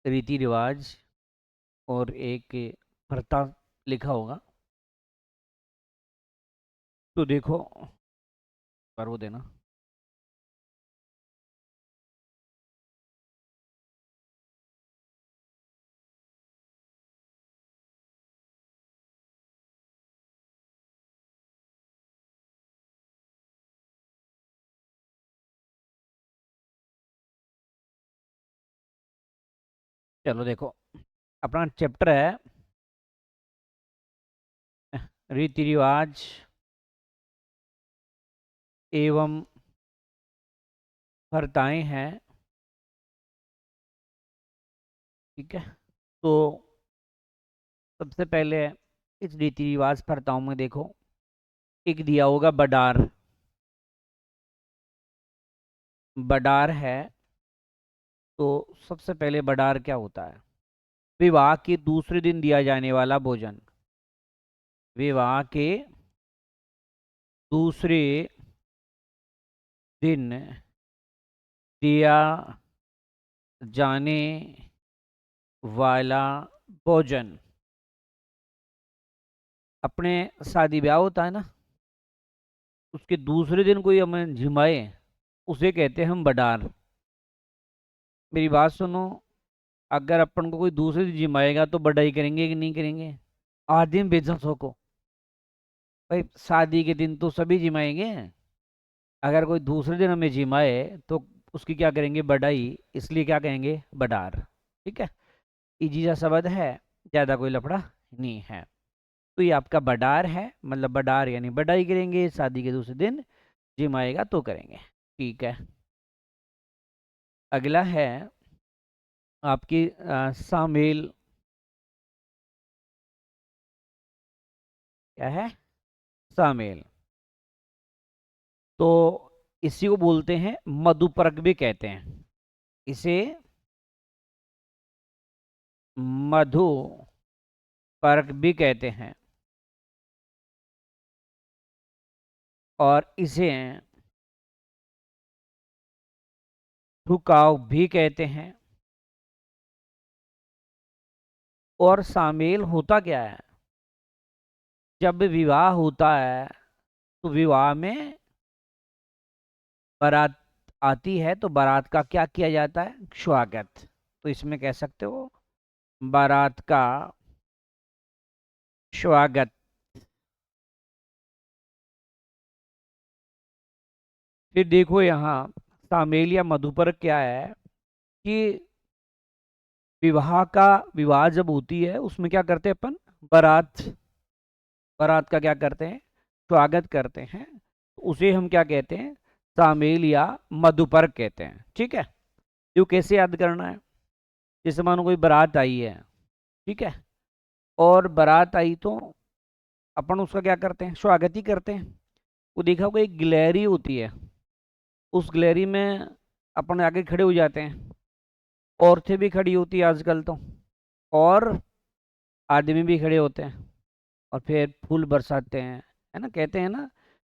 रीति रिवाज और एक प्रथा लिखा होगा। तो देखो, पर वो देना। चलो देखो, अपना चैप्टर है रीति रिवाज एवं प्रथाएं हैं। ठीक है, तो सबसे पहले इस रीति रिवाज प्रथाओं में देखो, एक दिया होगा बडार। बडार है, तो सबसे पहले बडार क्या होता है? विवाह के दूसरे दिन दिया जाने वाला भोजन। विवाह के दूसरे दिन दिया जाने वाला भोजन। अपने शादी ब्याह होता है ना, उसके दूसरे दिन कोई हमें झिमाए, उसे कहते हैं हम बडार। मेरी बात सुनो, अगर अपन को कोई दूसरे दिन जिमाएगा तो बड़ाई करेंगे कि नहीं करेंगे? आदिम बेजंसों को भाई, शादी के दिन तो सभी जिमाएंगे। अगर कोई दूसरे दिन हमें जिमाए तो उसकी क्या करेंगे? बड़ाई। इसलिए क्या कहेंगे? बडार। ठीक है, इजी सा शब्द है, ज्यादा कोई लफड़ा नहीं है। तो ये आपका बडार है, मतलब बडार यानी बड़ाई करेंगे, शादी के दूसरे दिन जिमाएगा तो करेंगे। ठीक है, अगला है आपकी शामिल। क्या है? शामिल। तो इसी को बोलते हैं मधुपर्क भी कहते हैं। इसे मधु पर्क भी कहते हैं, और इसे झुकाव भी कहते हैं। और शामिल होता क्या है? जब विवाह होता है तो विवाह में बारात आती है, तो बारात का क्या किया जाता है? स्वागत। तो इसमें कह सकते हो बारात का स्वागत। फिर देखो यहाँ शामिल या मधुपर्क क्या है कि विवाह जब होती है उसमें क्या करते हैं अपन? बारात। बारात का क्या करते हैं? स्वागत करते हैं। उसे हम क्या कहते हैं? शामिल या मधुपर्क कहते हैं। ठीक है, ये कैसे याद करना है? जैसे मानो कोई बारात आई है, ठीक है, और बारात आई तो अपन उसका क्या करते हैं? स्वागत ही करते हैं। वो देखा होगा एक गिलहरी होती है, उस गिलहरी में अपन आगे खड़े हो जाते हैं। औरतें भी खड़ी होती है आजकल तो, और आदमी भी खड़े होते हैं, और फिर फूल बरसाते हैं। है ना, कहते हैं ना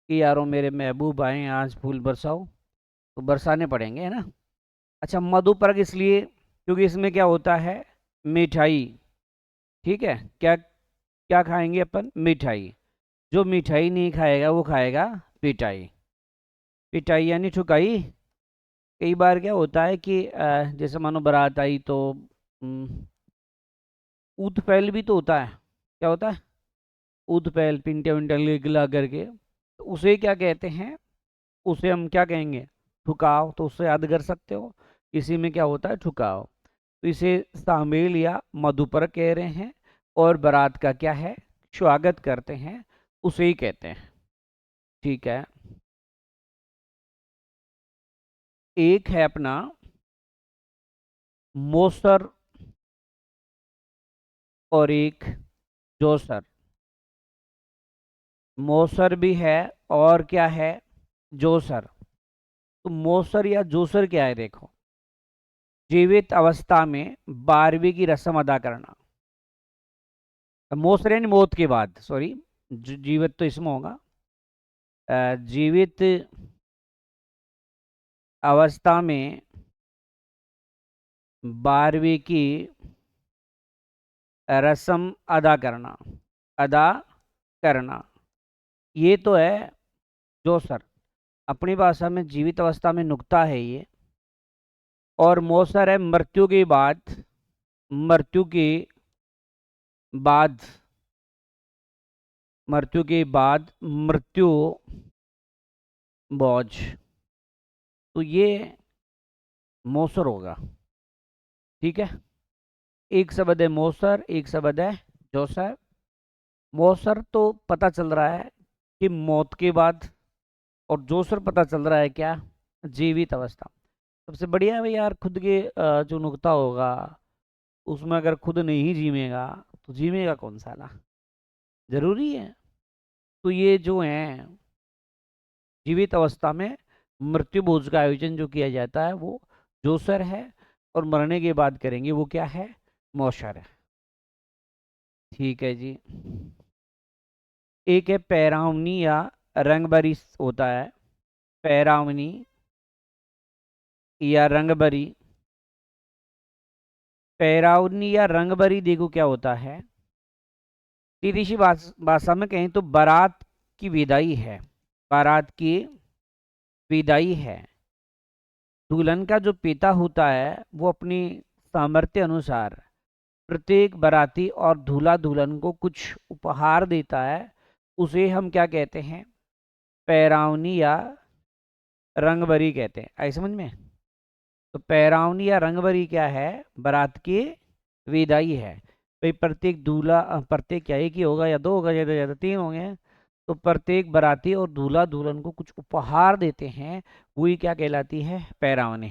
कि यारों मेरे महबूब आए आज फूल बरसाओ, तो बरसाने पड़ेंगे, है ना। अच्छा, मधुपर्क इसलिए क्योंकि इसमें क्या होता है? मिठाई। ठीक है, क्या क्या खाएंगे अपन? मिठाई। जो मिठाई नहीं खाएगा वो खाएगा पिटाई। पिटाई यानी ठुकाई। कई बार क्या होता है कि जैसे मानो बारात आई तो ऊद पहल भी तो होता है। क्या होता है? ऊद पहल, पिंटे विंटे गिला करके, तो उसे क्या कहते हैं? उसे हम क्या कहेंगे? ठुकाव। तो उससे याद कर सकते हो, इसी में क्या होता है? ठुकाव। तो इसे शामिल या मधुपर्क कह रहे हैं। और बारात का क्या है? स्वागत करते हैं, उसे ही कहते हैं। ठीक है, एक है अपना मोसर और एक जोसर। मोसर भी है, और क्या है? जोसर। तो मोसर या जोसर क्या है? देखो, जीवित अवस्था में 12वीं की रस्म अदा करना। मोसर यानी मौत के बाद, सॉरी, जीवित तो इसमें होगा। जीवित अवस्था में 12वीं की रस्म अदा करना, अदा करना। ये तो है जो सर अपनी भाषा में जीवित अवस्था में नुक्ता है ये। और मौसर है मृत्यु के बाद, मृत्यु के बाद, मृत्यु के बाद, मृत्यु बोझ। तो ये मौसर होगा। ठीक है, एक शब्द है मौसर, एक शब्द है जोसर। मौसर तो पता चल रहा है कि मौत के बाद, और जोसर पता चल रहा है क्या, जीवित अवस्था। सबसे बढ़िया है भाई यार, खुद के जो नुक्ता होगा उसमें अगर खुद नहीं जीवेगा तो जीवेगा कौन साला, जरूरी है। तो ये जो है जीवित अवस्था में मृत्यु भोज का आयोजन जो किया जाता है वो जोसर है, और मरने के बाद करेंगे वो क्या है, मौशर है। ठीक है जी। एक है पैरावनी या रंगबरी होता है, पैरावनी या रंगबरी। पैरावनी या रंगबरी देखो क्या होता है। सीधी सी भाषा में कहें तो बारात की विदाई है, बारात की विदाई है। दुल्हन का जो पिता होता है वो अपनी सामर्थ्य अनुसार प्रत्येक बाराती और दूल्हा दुल्हन को कुछ उपहार देता है, उसे हम क्या कहते हैं, पैरावनी या रंगबरी कहते हैं। आई समझ में। तो पैरावनी या रंगबरी क्या है, बारात की विदाई है। भाई प्रत्येक दूल्हा, प्रत्येक क्या, एक ही होगा या दो होगा, ज़्यादा ज़्यादा तीन होंगे। तो प्रत्येक बाराती और दूल्हा दुल्हन को कुछ उपहार देते हैं, वही क्या कहलाती है, पैरावनी।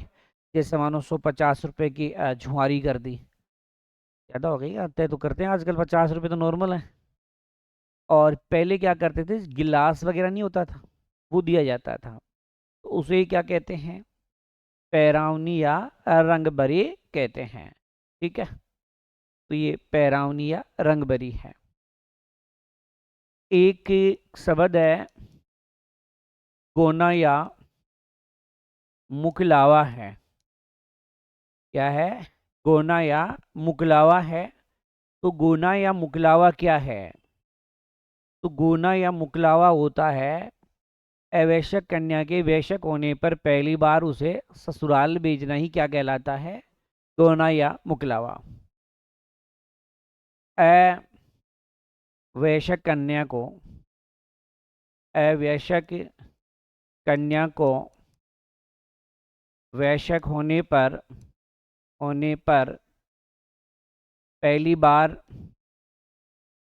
जैसे मानो 150 रुपए की झुआरी कर दी, ज़्यादा हो गई, तय तो करते हैं आजकल, 50 रुपये तो नॉर्मल है। और पहले क्या करते थे, गिलास वगैरह नहीं होता था, वो दिया जाता था, तो उसे क्या कहते हैं, पैरावनी या रंगबरी कहते हैं। ठीक है, तो ये पैरावनी या रंगबरी है। एक शब्द है गोना या मुकलावा है। क्या है, गोना या मुकलावा है। तो गोना या मुकलावा क्या है, तो गोना या मुकलावा होता है अवैशक कन्या के वैशक होने पर पहली बार उसे ससुराल भेजना ही क्या कहलाता है, गोना या मुकलावा। अवैशक कन्या को, अवैशक कन्या को वैशक होने पर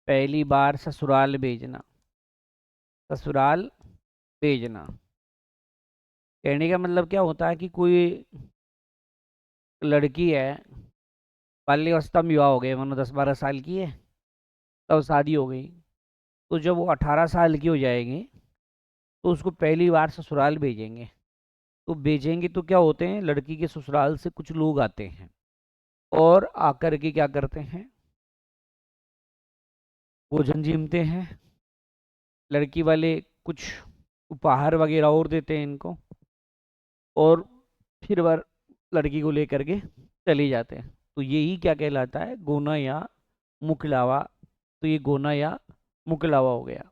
पहली बार ससुराल भेजना, ससुराल भेजना। कहने का मतलब क्या होता है कि कोई लड़की है, बाल्यावस्था में विवाह हो गए, मानो 10-12 साल की है, तब शादी हो गई, तो जब वो 18 साल की हो जाएगी तो उसको पहली बार ससुराल भेजेंगे। तो भेजेंगे तो क्या होते हैं, लड़की के ससुराल से कुछ लोग आते हैं और आकर के क्या करते हैं, भोजन जीमते हैं। लड़की वाले कुछ उपहार वगैरह और देते हैं इनको, और फिर वह लड़की को लेकर के चले जाते हैं। तो यही क्या कहलाता है, गोना या मुकलावा। तो ये गोना या मुकलावा हो गया।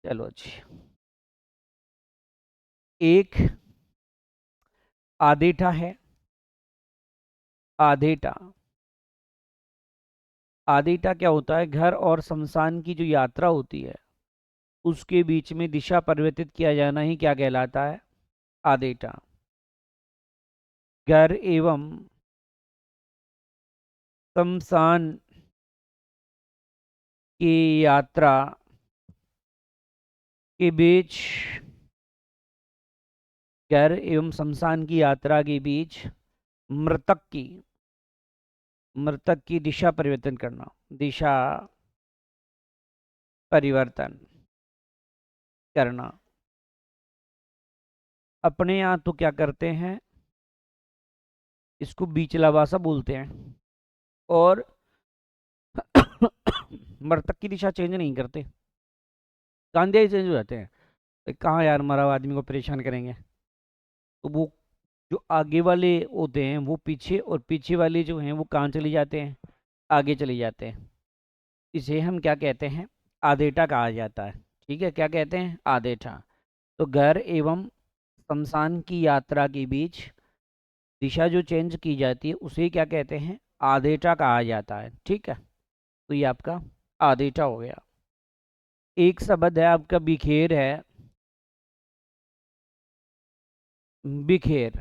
चलो अच्छी। एक आधेठा है, आधेठा। आधेठा क्या होता है, घर और शमशान की जो यात्रा होती है उसके बीच में दिशा परिवर्तित किया जाना ही क्या कहलाता है, आधेठा। घर एवं शमशान की यात्रा के बीच, घर एवं शमशान की यात्रा के बीच मृतक की दिशा परिवर्तन करना, दिशा परिवर्तन करना। अपने यहाँ तो क्या करते हैं, इसको बीचला भाषा बोलते हैं, और मृतक की दिशा चेंज नहीं करते, कांधे चेंज हो जाते हैं। कहाँ यार मरा हुआ आदमी को परेशान करेंगे, तो वो जो आगे वाले होते हैं वो पीछे, और पीछे वाले जो हैं वो कहाँ चले जाते हैं, आगे चले जाते हैं। इसे हम क्या कहते हैं, आदेटा कहा जाता है। ठीक है, क्या कहते हैं, आदेटा। तो घर एवं शमशान की यात्रा के बीच दिशा जो चेंज की जाती है उसे क्या कहते हैं, आदेटा कहा जाता है। ठीक है, तो ये आपका आदेटा हो गया। एक शब्द है आपका बिखेर है, बिखेर।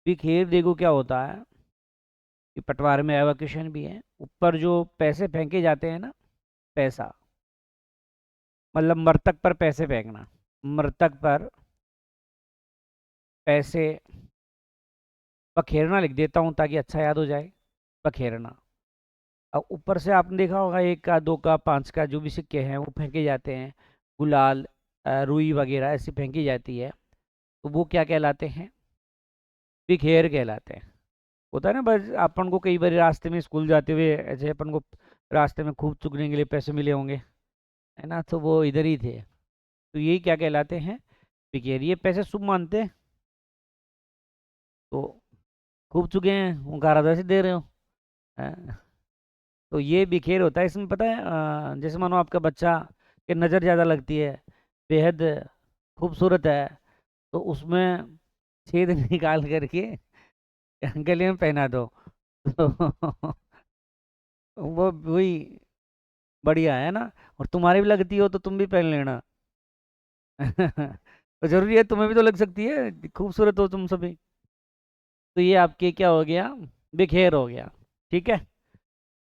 बिखेर देखो क्या होता है, ये पटवार में आया क्वेश्चन भी है। ऊपर जो पैसे फेंके जाते हैं ना, पैसा मतलब मृतक पर पैसे फेंकना, मृतक पर पैसे, पखेरना लिख देता हूँ ताकि अच्छा याद हो जाए, पखेरना। अब ऊपर से आपने देखा होगा 1 का 2 का 5 का जो भी सिक्के हैं वो फेंके जाते हैं, गुलाल रुई वगैरह ऐसी फेंकी जाती है, तो वो क्या कहलाते हैं, बिखेर कहलाते हैं। होता है ना, बस अपन को कई बार रास्ते में स्कूल जाते हुए ऐसे अपन को रास्ते में खूब चुगने के लिए पैसे मिले होंगे, है ना, तो वो इधर ही थे। तो यही क्या कहलाते हैं, बिखेर। ये पैसे शुभ मानते हैं, तो खूब चुके हैं, वो गारा वैसे दे रहे हो। हैं? तो ये बिखेर होता है। इसमें पता है जैसे मानो आपका बच्चा की नज़र ज़्यादा लगती है, बेहद खूबसूरत है, तो उसमें छेद निकाल करके गले में पहना दो। तो वो वही बढ़िया है ना, और तुम्हारी भी लगती हो तो तुम भी पहन लेना। तो जरूरी है, तुम्हें भी तो लग सकती है, खूबसूरत हो तुम सभी। तो ये आपके क्या हो गया, बिखेर हो गया। ठीक है,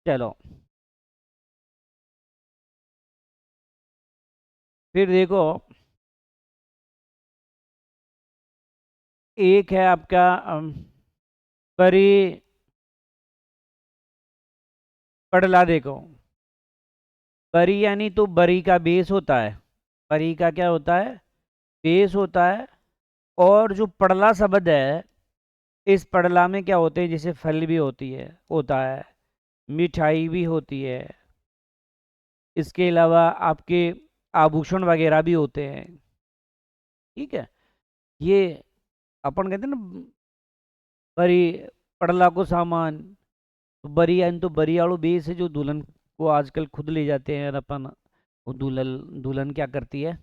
चलो फिर देखो, एक है आपका परी पड़ला। देखो, परी यानी तो बरी का बेस होता है, परी का क्या होता है, बेस होता है। और जो पड़ला शब्द है, इस पड़ला में क्या होते हैं, जैसे फल भी होता है, मिठाई भी होती है, इसके अलावा आपके आभूषण वगैरह भी होते हैं। ठीक है, ये अपन कहते हैं ना, बरी पड़ला को सामान। तो बरी यानी तो बरी वालों बेस है, जो दुल्हन को आजकल खुद ले जाते हैं, और अपन वो दुल्हन दुल्हन क्या करती है,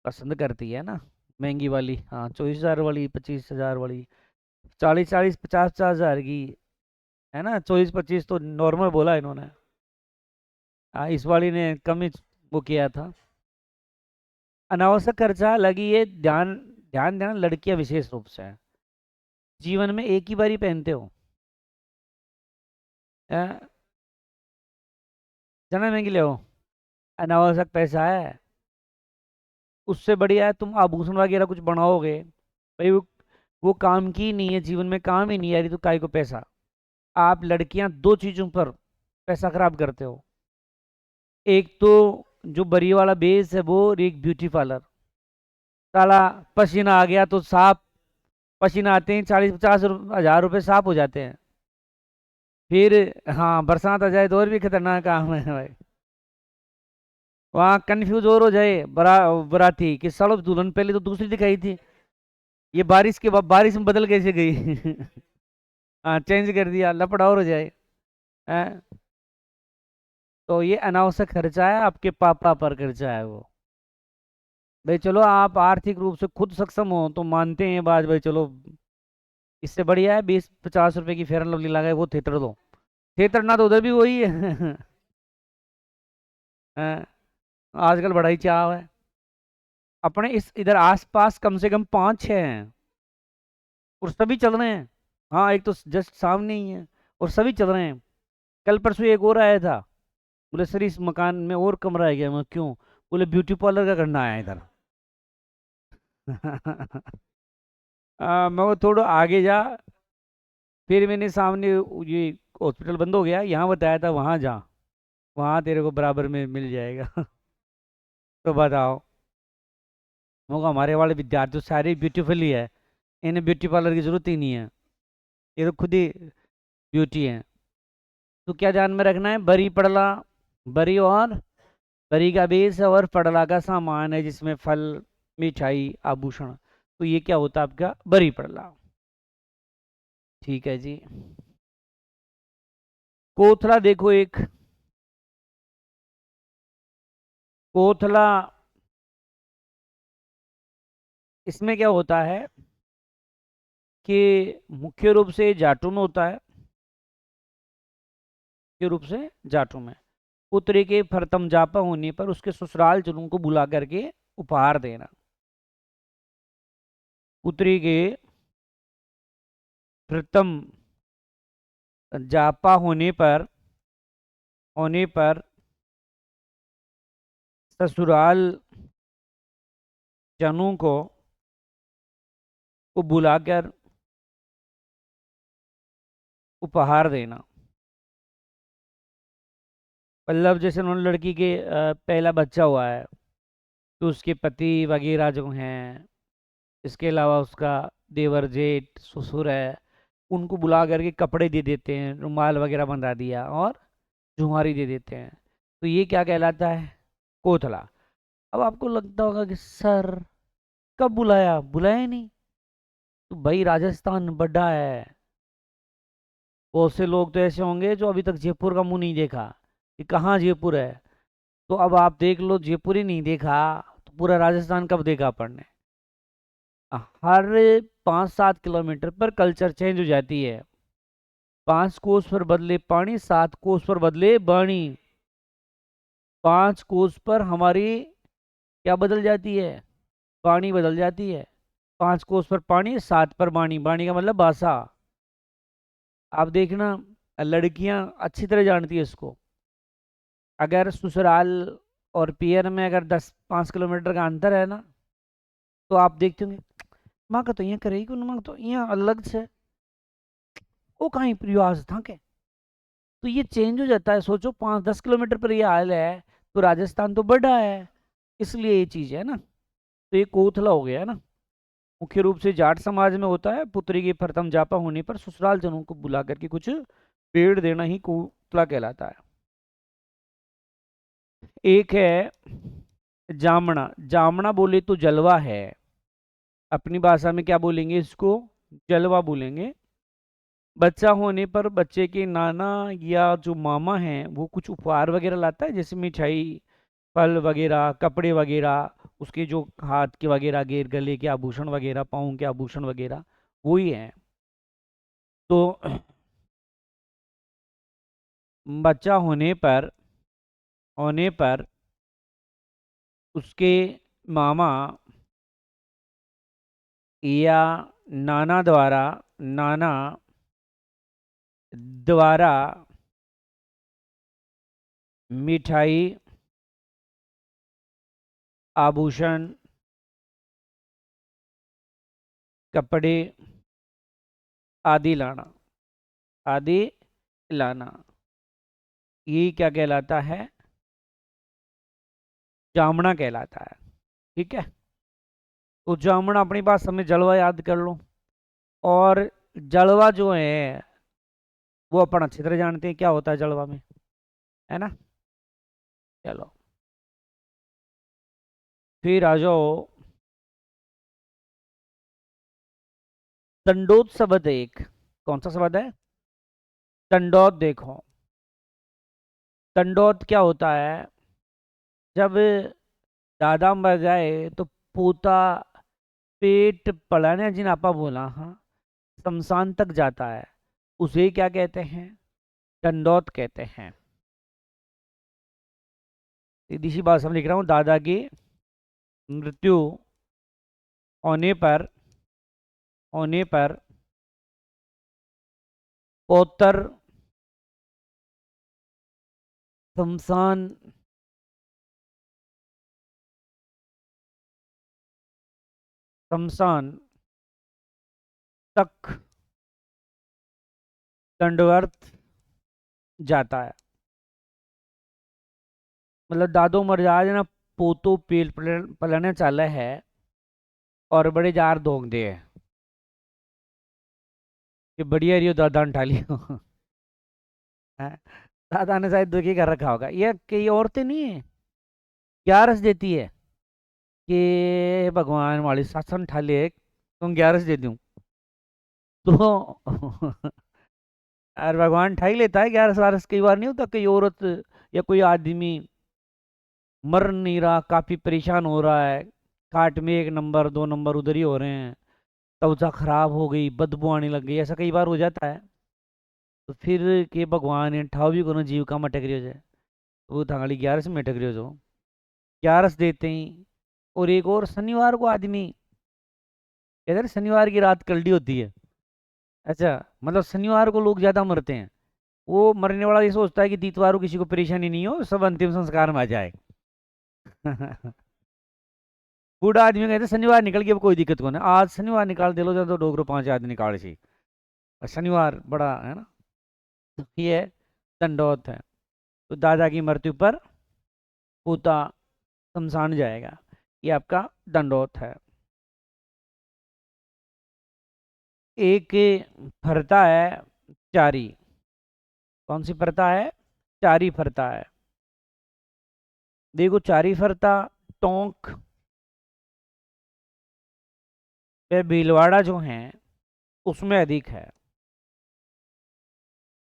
पसंद करती है ना, महंगी वाली, हाँ 24,000 वाली, 25,000 वाली, 40-40 50-50 हज़ार की, है ना। 24-25 तो नॉर्मल बोला इन्होंने, हाँ इस वाली ने कम ही वो किया था। अनावश्यक खर्चा लगी, ये ध्यान ध्यान देना, लड़कियां विशेष रूप से हैं। जीवन में एक ही बार ही पहनते हो, जन्म में के लिए हो, अनावश्यक पैसा है। उससे बढ़िया है तुम आभूषण वगैरह कुछ बनाओगे, भाई वो काम की नहीं है, जीवन में काम ही नहीं आ रही, तो काय को पैसा। आप लड़कियां दो चीजों पर पैसा खराब करते हो, एक तो जो बरी वाला बेस है वो, और एक ब्यूटी पार्लर। साला पसीना आ गया तो साफ, पसीना आते हैं 40-50 हज़ार रुपये साफ हो जाते हैं। फिर हाँ, बरसात आ जाए तो और भी खतरनाक काम है भाई। वहाँ कंफ्यूज और हो जाए बराती कि सालों दुल्हन पहले तो दूसरी दिखाई थी, ये बारिश के बाद बारिश में बदल कैसे गई। हाँ, चेंज कर दिया, लपड़ा और हो जाए। हैं? तो ये अनावश्यक खर्चा है, आपके पापा पर खर्चा है वो। भाई चलो, आप आर्थिक रूप से खुद सक्षम हो तो मानते हैं बात, भाई चलो, इससे बढ़िया है 20-50 रुपए की फेयर एंड लवली लगाए वो थिएटर दो, थिएटर ना तो उधर भी वही है। हैं? आजकल बड़ा ही चाव है। अपने इस इधर आसपास कम से कम 5-6 हैं, और सभी चल रहे हैं। हाँ, एक तो जस्ट सामने ही है, और सभी चल रहे हैं। कल परसों एक और आया था, बोले सर इस मकान में और कमरा है क्या, मैं क्यों, बोले ब्यूटी पार्लर का करना आया इधर। मैं वो थोड़ा आगे जा, फिर मैंने सामने ये हॉस्पिटल बंद हो गया, यहाँ बताया था वहाँ जा, वहाँ तेरे को बराबर में मिल जाएगा। तो बताओ, मौका हमारे वाले विद्यार्थी तो सारे ब्यूटीफुल ही है, इन्हें ब्यूटी पार्लर की जरूरत ही नहीं है, ये तो खुद ही ब्यूटी है। तो क्या ध्यान में रखना है, बरी पड़ला, बरी और बरी का बेस है, और पड़ला का सामान है जिसमें फल, मिठाई, आभूषण। तो ये क्या होता है आपका बरी पड़ला। ठीक है जी। कोथला देखो, एक कोथला, इसमें क्या होता है कि मुख्य रूप से जाटू में होता है, मुख्य रूप से जाटू में। पुत्री के प्रथम जापा होने पर उसके ससुराल जनों को बुला करके उपहार देना। पुत्री के प्रथम जापा होने पर ससुराल जनों को बुलाकर उपहार देना। मतलब जैसे उन्होंने लड़की के पहला बच्चा हुआ है तो उसके पति वगैरह जो हैं, इसके अलावा उसका देवर जेठ ससुर है, उनको बुला करके कपड़े दे देते हैं, रुमाल वगैरह बंधा दिया और जुहारी दे देते हैं। तो ये क्या कहलाता है, कोथला। अब आपको लगता होगा कि सर कब बुलाया, बुलाया ही नहीं। तो भाई राजस्थान बड़ा है, बहुत से लोग तो ऐसे होंगे जो अभी तक जयपुर का मुंह नहीं देखा कि कहाँ जयपुर है। तो अब आप देख लो, जयपुर ही नहीं देखा तो पूरा राजस्थान कब देखा अपन ने। हर 5-7 किलोमीटर पर कल्चर चेंज हो जाती है। 5 कोस पर बदले पानी, 7 कोस पर बदले बाणी। 5 कोस पर हमारी क्या बदल जाती है, पानी बदल जाती है। 5 कोस पर पानी, 7 पर बाणी, बाणी का मतलब भाषा। आप देखना, लड़कियां अच्छी तरह जानती है इसको। अगर ससुराल और पियर में अगर 10-5 किलोमीटर का अंतर है ना, तो आप देखते होंगे माँ का तो यहाँ करेगी, माँ तो यहाँ अलग से वो कहीं प्रयास था के। तो ये चेंज हो जाता है। सोचो 5-10 किलोमीटर पर ये हाल है, तो राजस्थान तो बड़ा है, इसलिए ये चीज है ना। तो ये कोथला हो गया है ना। मुख्य रूप से जाट समाज में होता है। पुत्री की प्रथम जापा होने पर ससुराल जनों को बुला करके कुछ पेड़ देना ही कोथला कहलाता है। एक है जामना। जामना बोले तो जलवा है, अपनी भाषा में क्या बोलेंगे इसको, जलवा बोलेंगे। बच्चा होने पर बच्चे के नाना या जो मामा हैं वो कुछ उपहार वगैरह लाता है, जैसे मिठाई, फल वगैरह, कपड़े वगैरह, उसके जो हाथ के वगैरह, गेर गले के आभूषण वगैरह, पाँव के आभूषण वगैरह, वही है। तो बच्चा होने पर उसके मामा या नाना द्वारा मिठाई, आभूषण, कपड़े आदि लाना, ये क्या कहलाता है, जामना कहलाता है। ठीक है। तो जामना अपनी बात समय जलवा याद कर लो। और जलवा जो है वो अपन अच्छी तरह जानते हैं क्या होता है जलवा में, है ना। चलो फिर आ जाओ, दंडोत शब्द एक। कौन सा शब्द है, दंडौत। देखो दंडौत क्या होता है, जब दादा मर जाए तो पोता पेट पलाने जिन आपा बोला, हाँ, शमशान तक जाता है, उसे क्या कहते हैं, दंडौत कहते हैं। सीधी सी बात समझ लिख रहा हूँ, दादा की मृत्यु होने पर पौत्र शमशान शमशान तक दंडवत जाता है। मतलब दादो मर जाए ना, पोतो पेल पलने चाले है और बड़े जार दोग दे है कि बढ़िया रियो दादा ने ठाली हैं? दादा ने शायद दुखी कर रखा होगा। ये कई औरतें नहीं है क्या रस देती है कि भगवान वाली शासन ठाले तुम 11 दे दूं तो यार भगवान ठा ही लेता है 11 कई बार नहीं होता, कई औरत या कोई आदमी मर नहीं रहा, काफी परेशान हो रहा है, काट में 1 नंबर 2 नंबर उधर ही हो रहे हैं, त्वचा खराब हो गई, बदबू आने लग गई, ऐसा कई बार हो जाता है। तो फिर के भगवान ये ठाव भी कोनो जीव का मटक रही हो जाए, तो वो थाली 11 में अटक रही हो जाओ, 11 देते ही। और एक और शनिवार को आदमी कहते हैं शनिवार की रात कल्टी होती है। अच्छा, मतलब शनिवार को लोग ज्यादा मरते हैं। वो मरने वाला ये सोचता है कि तीतवार को किसी को परेशानी नहीं हो, सब अंतिम संस्कार में आ जाए। बूढ़ा आदमी कहते हैं शनिवार निकल गया, अब कोई दिक्कत को नहीं, आज शनिवार निकाल दे लो, जब तो डोगरो 5 आदमी निकाल सी, और शनिवार बड़ा है ना। तो ये दंडौत है। तो दादा की मृत्यु पर पोता शमशान जाएगा, ये आपका दंडौत है। एक फरता है चारी। कौन सी फरता है? चारी फरता है। देखो चारी फरता टोंक वे भीलवाड़ा जो हैं उसमें अधिक है।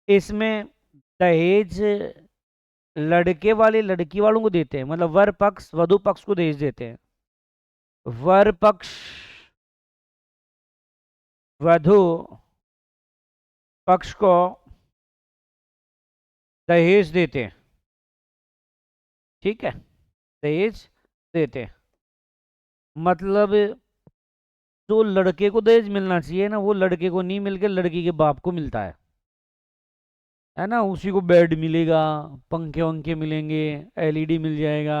इसमें दहेज लड़के वाले लड़की वालों को देते हैं, मतलब वर पक्ष वधु पक्ष को दहेज देते हैं। वर पक्ष वधु पक्ष को दहेज देते हैं, ठीक है, दहेज देते हैं। मतलब जो लड़के को दहेज मिलना चाहिए ना, वो लड़के को नहीं मिलके लड़की के बाप को मिलता है ना। उसी को बेड मिलेगा, पंखे वंखे मिलेंगे, एलईडी मिल जाएगा,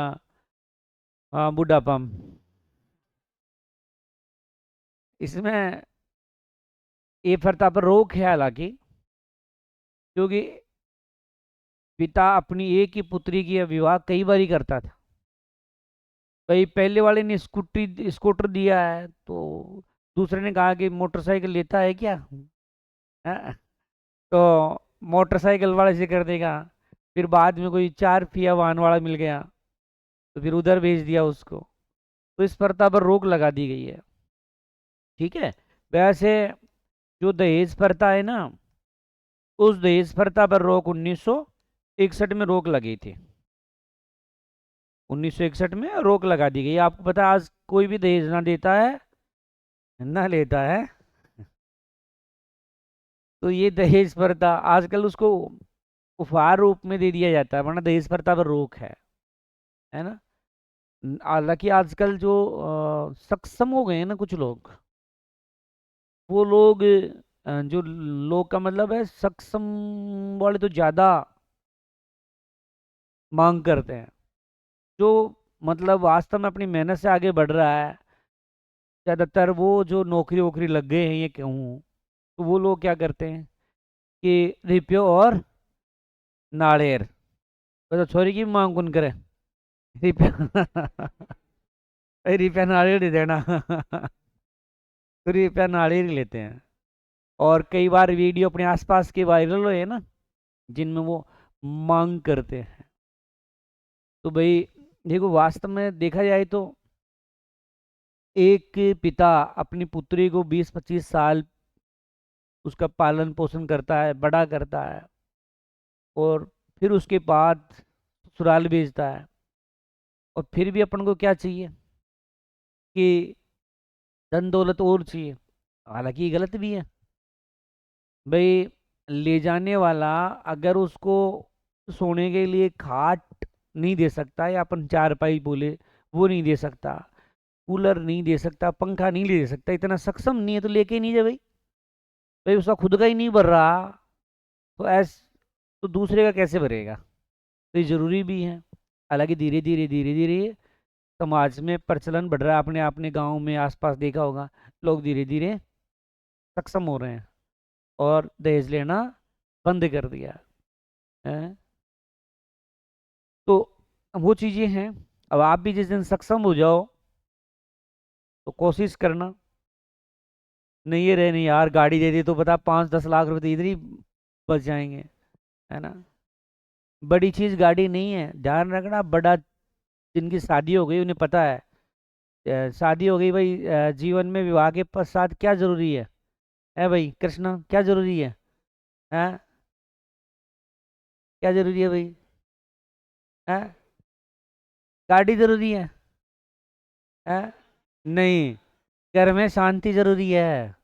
हाँ बुढ़ापा में। इसमें ये प्रथा पर रोक है हालांकि, क्योंकि पिता अपनी एक ही पुत्री की विवाह कई बार ही करता था। भाई पहले वाले ने स्कूटर दिया है, तो दूसरे ने कहा कि मोटरसाइकिल लेता है क्या, हाँ? तो मोटरसाइकिल वाले से कर देगा। फिर बाद में कोई 4 पहिया वाहन वाला मिल गया, तो फिर उधर भेज दिया उसको। तो इस प्रथा पर रोक लगा दी गई है, ठीक है। वैसे जो दहेज प्रथा है ना, उस दहेज प्रथा पर रोक 1961 में रोक लगी थी। 1961 में रोक लगा दी गई। आपको पता है आज कोई भी दहेज ना देता है ना लेता है। तो ये दहेज प्रथा आजकल उसको उपहार रूप में दे दिया जाता है, वरना दहेज प्रथा पर रोक है ना। हालांकि आजकल जो सक्षम हो गए हैं ना कुछ लोग, वो लोग जो लोग का मतलब है सक्षम वाले तो ज्यादा मांग करते हैं। जो मतलब वास्तव में अपनी मेहनत से आगे बढ़ रहा है, ज्यादातर वो जो नौकरी वोकरी लग गए हैं ये कहूँ, तो वो लोग क्या करते हैं कि रिप्यो और नाड़ेर, तो छोरी की मांग कौन करे, रिप्या रिप्या नाड़ेर दे देना। तो रिप्या नाड़ेर ही लेते हैं। और कई बार वीडियो अपने आसपास के वायरल हुए ना, जिनमें वो मांग करते हैं। तो भाई देखो वास्तव में देखा जाए तो एक पिता अपनी पुत्री को 20-25 साल उसका पालन पोषण करता है, बड़ा करता है, और फिर उसके बाद ससुराल भेजता है। और फिर भी अपन को क्या चाहिए कि धन दौलत और चाहिए। हालांकि ये गलत भी है। भाई ले जाने वाला अगर उसको सोने के लिए खाट नहीं दे सकता, या अपन चारपाई बोले वो नहीं दे सकता, कूलर नहीं दे सकता, पंखा नहीं ले सकता, इतना सक्षम नहीं है, तो लेके ही नहीं जाए भाई। भाई उसका खुद का ही नहीं भर रहा, तो ऐस तो दूसरे का कैसे भरेगा। तो ये जरूरी भी है। हालांकि धीरे धीरे समाज में प्रचलन बढ़ रहा है, अपने अपने गांव में आसपास देखा होगा, लोग धीरे धीरे सक्षम हो रहे हैं और दहेज लेना बंद कर दिया है। तो वो चीजें हैं। अब आप भी जिस दिन सक्षम हो जाओ तो कोशिश करना, नहीं ये रहे नहीं यार गाड़ी दे दी तो बता 5-10 लाख रुपए तो इधर ही बच जाएंगे, है ना। बड़ी चीज गाड़ी नहीं है, ध्यान रखना। बड़ा जिनकी शादी हो गई उन्हें पता है शादी हो गई भाई, जीवन में विवाह के पश्चात क्या जरूरी है भाई कृष्णा, क्या जरूरी है? क्या जरूरी है भाई? है? गाड़ी जरूरी है? नहीं, घर में शांति जरूरी है।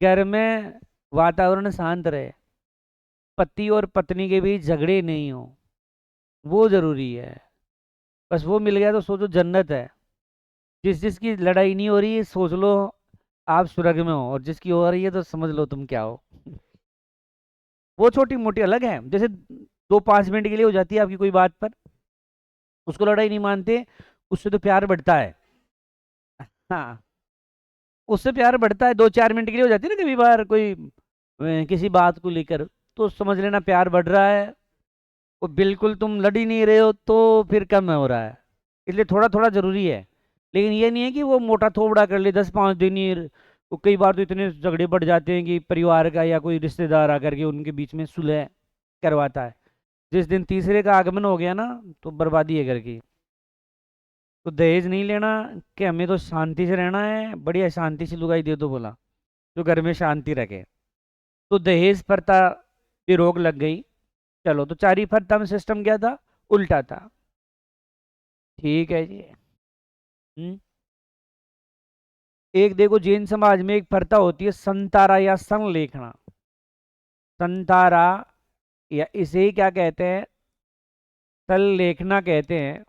घर में वातावरण शांत रहे, पति और पत्नी के बीच झगड़े नहीं हो, वो जरूरी है। बस वो मिल गया तो सोचो जन्नत है। जिसकी लड़ाई नहीं हो रही है सोच लो आप स्वर्ग में हो, और जिसकी हो रही है तो समझ लो तुम क्या हो। वो छोटी मोटी अलग है, जैसे 2-5 मिनट के लिए हो जाती है आपकी कोई बात पर, उसको लड़ाई नहीं मानते, उससे तो प्यार बढ़ता है। हाँ, उससे प्यार बढ़ता है, 2-4 मिनट के लिए हो जाती है ना कभी बार कोई किसी बात को लेकर, तो समझ लेना प्यार बढ़ रहा है। वो बिल्कुल तुम लड़ ही नहीं रहे हो तो फिर कम हो रहा है। इसलिए थोड़ा थोड़ा जरूरी है, लेकिन ये नहीं है कि वो मोटा थोबड़ा कर ले 10-5 दिन ही। वो कई बार तो इतने झगड़े बढ़ जाते हैं कि परिवार का या कोई रिश्तेदार आकर के उनके बीच में सुलह करवाता है। जिस दिन तीसरे का आगमन हो गया ना, तो बर्बादी है घर की। तो दहेज नहीं लेना, कि हमें तो शांति से रहना है, बढ़िया शांति से लुगाई दे दो बोला, जो घर में शांति रखे। तो दहेज प्रथा पे रोक लग गई। चलो, तो चारी प्रथा में सिस्टम क्या था? उल्टा था। ठीक है जी। हम्म। एक देखो, जैन समाज में एक प्रथा होती है संतारा या संलेखना। संतारा, या इसे ही क्या कहते हैं, संलेखना कहते हैं।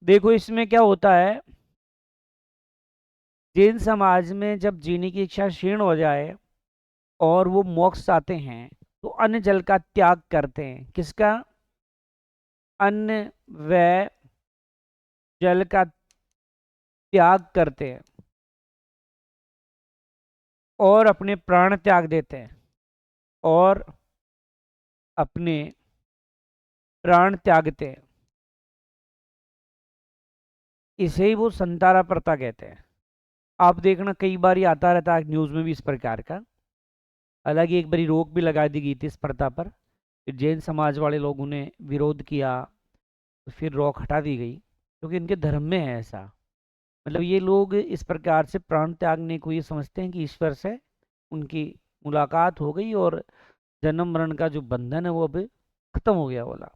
देखो इसमें क्या होता है, जैन समाज में जब जीने की इच्छा क्षीण हो जाए और वो मोक्ष चाहते हैं, तो अन्न जल का त्याग करते हैं। किसका? अन्न व जल का त्याग करते हैं और अपने प्राण त्याग देते हैं, और अपने प्राण त्यागते हैं। इसे ही वो संतारा प्रथा कहते हैं। आप देखना कई बार ये आता रहता है न्यूज में भी इस प्रकार का। हालांकि एक बारी रोक भी लगा दी गई थी इस प्रथा पर, फिर जैन समाज वाले लोगों ने विरोध किया, तो फिर रोक हटा दी गई, क्योंकि इनके धर्म में है ऐसा। मतलब ये लोग इस प्रकार से प्राण त्यागने को ये समझते हैं कि ईश्वर से उनकी मुलाकात हो गई और जन्म मरण का जो बंधन है वो अब खत्म हो गया बोला।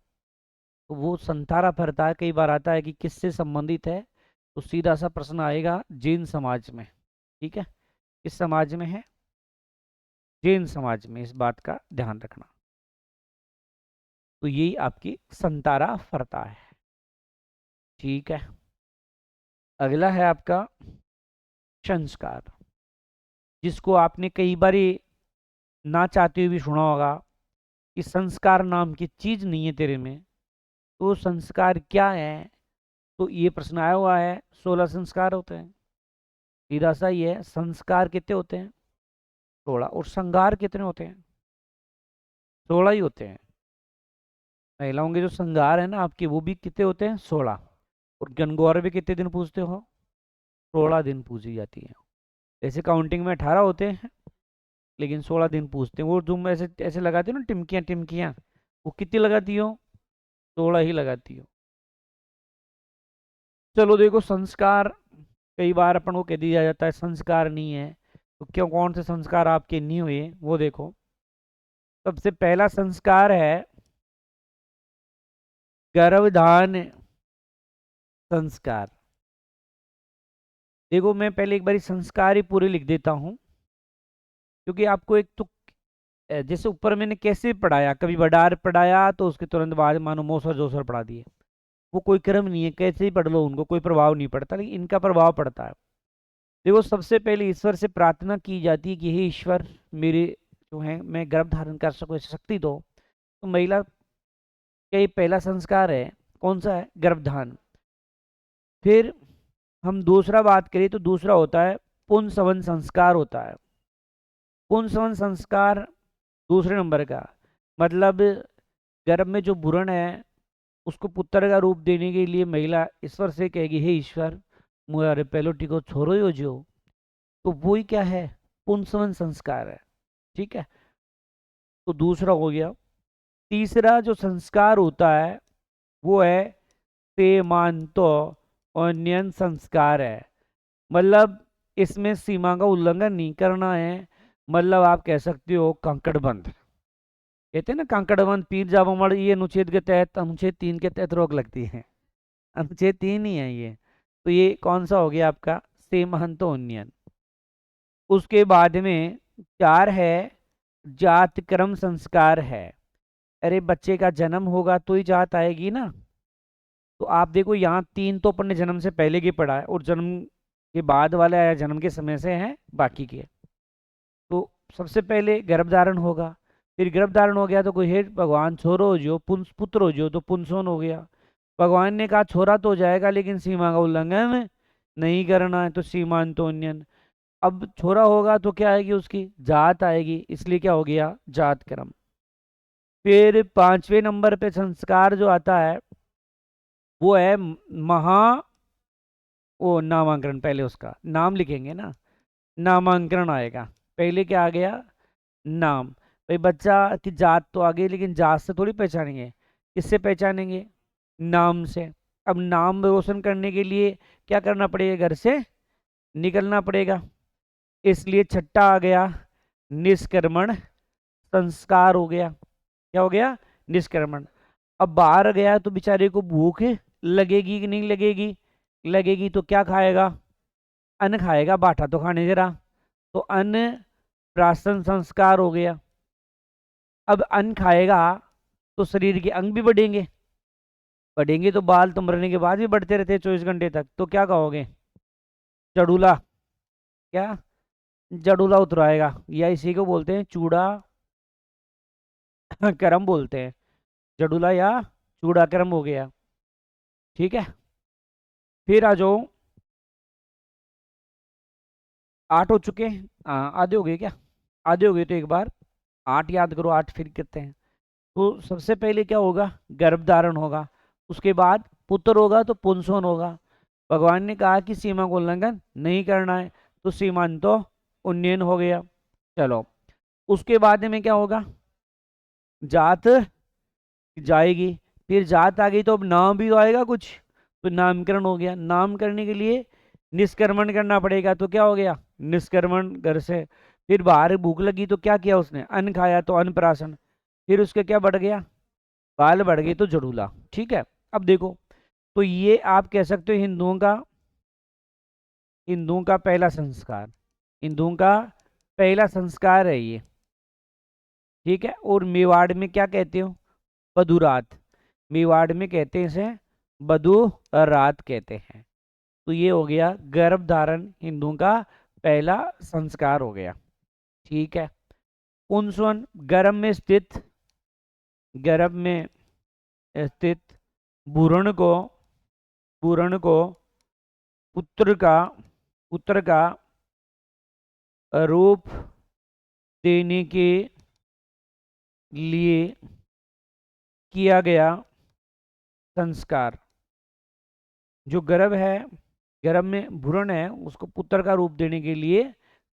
तो वो संतारा प्रथा कई बार आता है कि किससे संबंधित है, तो सीधा सा प्रश्न आएगा जैन समाज में। ठीक है, किस समाज में है? जैन समाज में। इस बात का ध्यान रखना। तो यही आपकी संतारा प्रथा है। ठीक है, अगला है आपका संस्कार, जिसको आपने कई बार ना चाहते हुए भी सुना होगा कि संस्कार नाम की चीज नहीं है तेरे में। तो संस्कार क्या है? तो ये प्रश्न आया हुआ है। 16 संस्कार होते हैं। सीधा सा ये है, संस्कार कितने होते हैं? 16। और श्रृंगार कितने होते हैं? 16 ही होते हैं। महिलाओं के जो श्रृंगार है ना आपके, वो भी कितने होते हैं? 16। और गणगौर भी कितने दिन पूजते हो? 16 दिन पूजी जाती है। ऐसे काउंटिंग में 18 होते हैं, लेकिन 16 दिन पूजते हैं। वो तुम ऐसे ऐसे लगाते हो ना टिमकियाँ टिमकियाँ, वो कितनी लगाती हो? 16 ही लगाती हो। चलो देखो, संस्कार कई बार अपन को कह दिया जाता है संस्कार नहीं है, तो क्यों, कौन से संस्कार आपके नहीं हुए वो देखो। सबसे पहला संस्कार है गर्भधान संस्कार। देखो मैं पहले एक बार संस्कार ही पूरे लिख देता हूँ, क्योंकि आपको एक तो जैसे ऊपर मैंने कैसे पढ़ाया, कभी बडार पढ़ाया तो उसके तुरंत बाद मानो मौसर जोसर पढ़ा दिए, वो कोई क्रम नहीं है, कैसे ही पढ़ लो उनको कोई प्रभाव नहीं पड़ता, लेकिन इनका प्रभाव पड़ता है। देखो सबसे पहले ईश्वर से प्रार्थना की जाती है कि हे ईश्वर, मेरे जो है मैं गर्भ धारण कर सकूं ऐसी शक्ति दो। तो महिला का ये पहला संस्कार है। कौन सा है? गर्भधान। फिर हम दूसरा बात करें तो दूसरा होता है पुंसवन संस्कार होता है। पुंसवन संस्कार दूसरे नंबर का, मतलब गर्भ में जो भ्रूण है उसको पुत्र का रूप देने के लिए महिला ईश्वर से कहेगी हे ईश्वर, मुझे पहलोटी को छोरो ही हो जो। तो वही क्या है? पुंसवन संस्कार है। ठीक है, तो दूसरा हो गया। तीसरा जो संस्कार होता है वो है सीमांतो उन्नयन संस्कार है। मतलब इसमें सीमा का उल्लंघन नहीं करना है। मतलब आप कह सकते हो कंकड़बंद, कहते हैं ना कंकड़बंद पीर जाबमड़, ये अनुच्छेद के तहत, अनुच्छेद 3 के तहत रोक लगती है। अनुच्छेद 3 ही है ये। तो ये कौन सा हो गया आपका सीमांतो उन्नयन। उसके बाद में 4 है जात कर्म संस्कार है। अरे बच्चे का जन्म होगा तो ही जात आएगी ना। तो आप देखो यहाँ 3 तो अपन ने जन्म से पहले की पढ़ा है, और जन्म के बाद वाला या जन्म के समय से है बाकी के। तो सबसे पहले गर्भधारण होगा, फिर गर्भधारण हो गया तो कोई है भगवान छोरो हो जो पुत्र हो जो तो पुंसोन हो गया। भगवान ने कहा छोरा तो हो जाएगा लेकिन सीमा का उल्लंघन नहीं करना है, तो सीमांतोन्यन। अब छोरा होगा तो क्या आएगी, उसकी जात आएगी, इसलिए क्या हो गया जात कर्म। फिर 5वें नंबर पे संस्कार जो आता है वो है महा, वो नामांकन, पहले उसका नाम लिखेंगे ना, नामांकन आएगा। पहले क्या आ गया नाम। भाई बच्चा की जात तो आ गई लेकिन जात से थोड़ी पहचानेंगे, किससे पहचानेंगे, नाम से। अब नाम रोशन करने के लिए क्या करना पड़ेगा, घर से निकलना पड़ेगा। इसलिए छठा आ गया निष्क्रमण संस्कार हो गया। क्या हो गया निष्क्रमण। अब बाहर गया तो बेचारे को भूख लगेगी कि नहीं लगेगी, लगेगी तो क्या खाएगा, अन्न खाएगा, बाटा तो खाने जरा। तो अन्न प्राशन संस्कार हो गया। अब अन्न खाएगा तो शरीर के अंग भी बढ़ेंगे, बढ़ेंगे तो बाल तो मरने के बाद भी बढ़ते रहते हैं 24 घंटे तक। तो क्या कहोगे जड़ूला, क्या जड़ूला उतराएगा, या इसी को बोलते हैं चूड़ा कर्म बोलते हैं, जड़ूला या चूड़ा कर्म हो गया। ठीक है, फिर आ जाओ 8 हो चुके हैं। आधे हो गए क्या, आधे हो गए तो एक बार 8 याद करो, 8 फिर करते हैं। तो सबसे पहले क्या होगा गर्भधारण होगा, उसके बाद पुत्र होगा तो पुंसवन होगा। भगवान ने कहा कि सीमा को उल्लंघन नहीं करना है, तो सीमांतो उन्नयन हो गया। चलो उसके बाद में क्या होगा, जात जाएगी। फिर जात आ गई तो अब नाम भी तो आएगा कुछ, तो नामकरण हो गया। नाम करने के लिए निष्क्रमण करना पड़ेगा, तो क्या हो गया निष्क्रमण घर से। फिर बाहर भूख लगी तो क्या किया उसने, अन्न खाया तो अन्नप्राशन। फिर उसके क्या बढ़ गया, बाल बढ़ गए तो जड़ूला। ठीक है, अब देखो, तो ये आप कह सकते हो हिंदुओं का पहला संस्कार, हिंदुओं का पहला संस्कार है ये। ठीक है, और मेवाड़ में क्या कहते हो बधुरात, मेवाड़ में कहते हैं इसे बधु रात कहते हैं। तो ये हो गया गर्भ धारण हिंदुओं का पहला संस्कार हो गया। ठीक है, पुंसवन गर्भ में स्थित, गर्भ में स्थित भ्रूण को, भ्रूण को पुत्र का, पुत्र का रूप देने के लिए किया गया संस्कार। जो गर्भ है, गर्भ में भ्रूण है, उसको पुत्र का रूप देने के लिए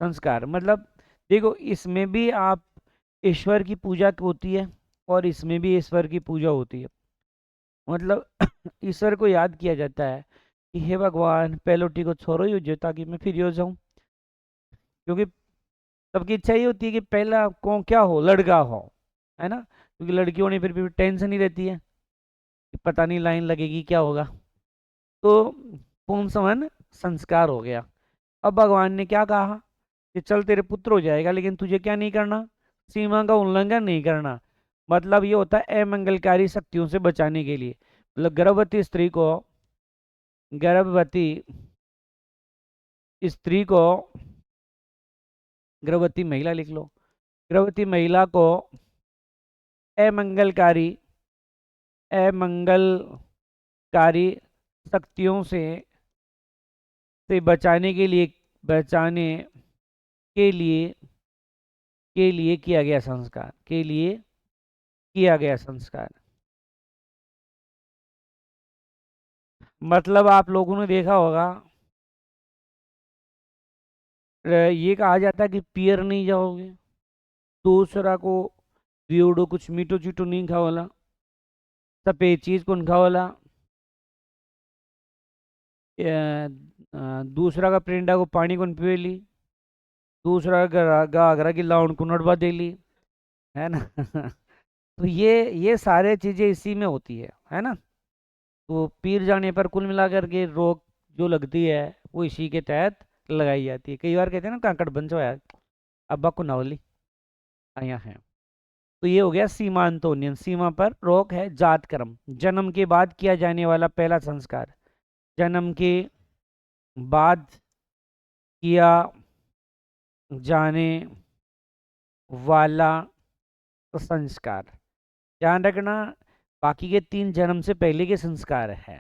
संस्कार। मतलब देखो इसमें भी आप ईश्वर की पूजा होती है और इसमें भी ईश्वर की पूजा होती है। मतलब ईश्वर को याद किया जाता है कि हे भगवान पहलोटी को छोड़ो ही हो जाए ताकि मैं फ्री हो जाऊं। क्योंकि सबकी इच्छा ये होती है कि पहला कौन क्या हो, लड़का हो, है ना। क्योंकि लड़की होने फिर भी टेंशन ही रहती है कि पता नहीं लाइन लगेगी क्या होगा। तो पुंसवन संस्कार हो गया। अब भगवान ने क्या कहा कि चल तेरे पुत्र हो जाएगा लेकिन तुझे क्या नहीं करना, सीमा का उल्लंघन नहीं करना। मतलब ये होता है अमंगलकारी शक्तियों से बचाने के लिए। मतलब गर्भवती स्त्री को, गर्भवती स्त्री को, गर्भवती महिला लिख लो, गर्भवती महिला को अमंगलकारी, अमंगलकारी शक्तियों से बचाने के लिए, बचाने के लिए किया गया संस्कार, के लिए किया गया संस्कार। मतलब आप लोगों ने देखा होगा ये कहा जाता है कि पियर नहीं जाओगे, दूसरा को दियोड़ो कुछ मीठो चीटो नहीं खाओला, सफेद चीज को नहीं खाओला, दूसरा का प्रिंडा को पानी को पिएली, दूसरा घाघरा की लाउन को नड़वा देली, है ना। तो ये सारे चीजें इसी में होती है ना। तो पीर जाने पर कुल मिलाकर के रोक जो लगती है वो इसी के तहत लगाई जाती है। कई बार कहते हैं ना कांकड़ बंच होया, अब्बा को नावली आया है। तो ये हो गया सीमांतोनियन, सीमा पर रोक है। जात कर्म, जन्म के बाद किया जाने वाला पहला संस्कार, जन्म के बाद किया जाने वाला संस्कार। ध्यान रखना, बाकी के 3 जन्म से पहले के संस्कार है।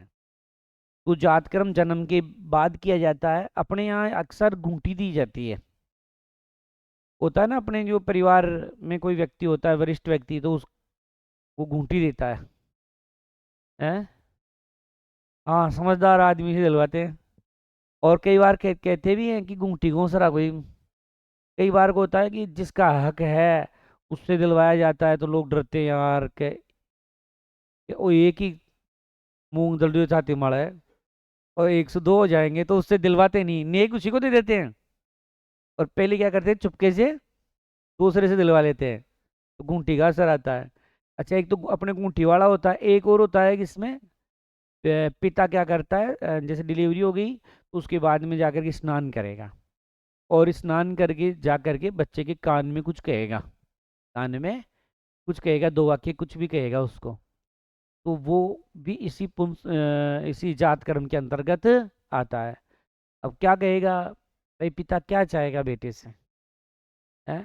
तो जात कर्म जन्म के बाद किया जाता है। अपने यहाँ अक्सर घूंटी दी जाती है, होता है ना, अपने जो परिवार में कोई व्यक्ति होता है वरिष्ठ व्यक्ति, तो उस वो घूंटी देता है? हाँ, समझदार आदमी से दिलवाते हैं। और कई बार कहते भी हैं कि घूंटी घोंसरा कोई। कई बार को होता है कि जिसका हक है उससे दिलवाया जाता है, तो लोग डरते हैं यार कि वो एक ही मूंग दलदल छाती माड़ा है और 102 हो जाएंगे, तो उससे दिलवाते नहीं, नेक उसी को दे देते हैं। और पहले क्या करते हैं, चुपके से दूसरे से दिलवा लेते हैं, तो घूंटी का असर आता है। अच्छा, एक तो अपने घूंटी वाला होता है, एक और होता है कि इसमें पिता क्या करता है, जैसे डिलीवरी हो गई तो उसके बाद में जाकर के स्नान करेगा, और स्नान करके जा करके बच्चे के कान में कुछ कहेगा, कान में कुछ कहेगा, 2 वाक्य कुछ भी कहेगा उसको। तो वो भी इसी जात कर्म के अंतर्गत आता है। अब क्या कहेगा भाई, पिता क्या चाहेगा बेटे से, है?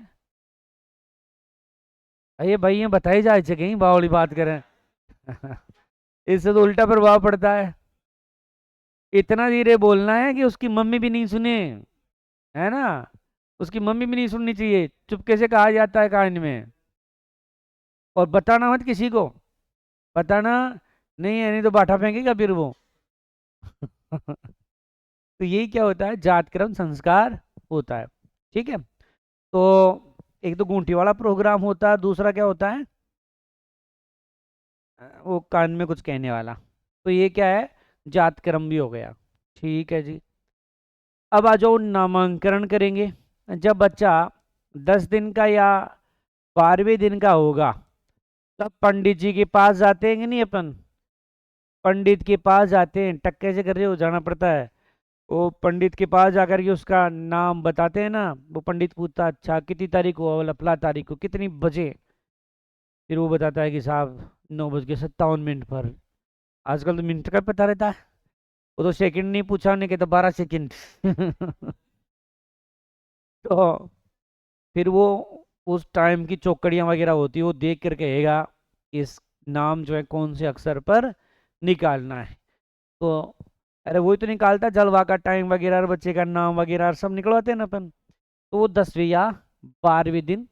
ये भाई ये बताई जाए कहीं बावली बात करें। इससे तो उल्टा प्रभाव पड़ता है। इतना धीरे बोलना है कि उसकी मम्मी भी नहीं सुने, है ना। उसकी मम्मी भी नहीं सुननी चाहिए, चुपके से कहा जाता है कान में। और बताना मत किसी को, बताना नहीं है, नहीं तो बाठा फेंकेगा फिर वो। तो यही क्या होता है, जातक्रम संस्कार होता है। ठीक है। तो एक तो गूंठी वाला प्रोग्राम होता है, दूसरा क्या होता है, वो कान में कुछ कहने वाला। तो ये क्या है, जातक्रम भी हो गया। ठीक है जी। अब आ जाओ, नामांकन करेंगे। जब बच्चा 10 दिन का या 12वें दिन का होगा, तब पंडित जी के पास जाते हैं कि नहीं अपन, पंडित के पास जाते हैं, टक्के से कर रहे हो जाना पड़ता है। वो पंडित के पास जाकर के उसका नाम बताते हैं ना, वो पंडित पूछता अच्छा कितनी तारीख को, बोला फला तारीख को, कितनी बजे। फिर वो बताता है कि साहब 9:57 पर। आजकल तो मिनट का पता रहता है, वो तो सेकंड नहीं पूछा, उन्हें कहता 12 सेकंड। तो फिर वो उस टाइम की चौकड़ियाँ वगैरह होती है, वो देख कर कहेगा इस नाम जो है कौन से अक्षर पर निकालना है। तो अरे वही तो निकालता, जलवा का टाइम वगैरह और बच्चे का नाम वगैरह सब निकलवाते हैं ना अपन। तो वो 10वें या 12वें दिन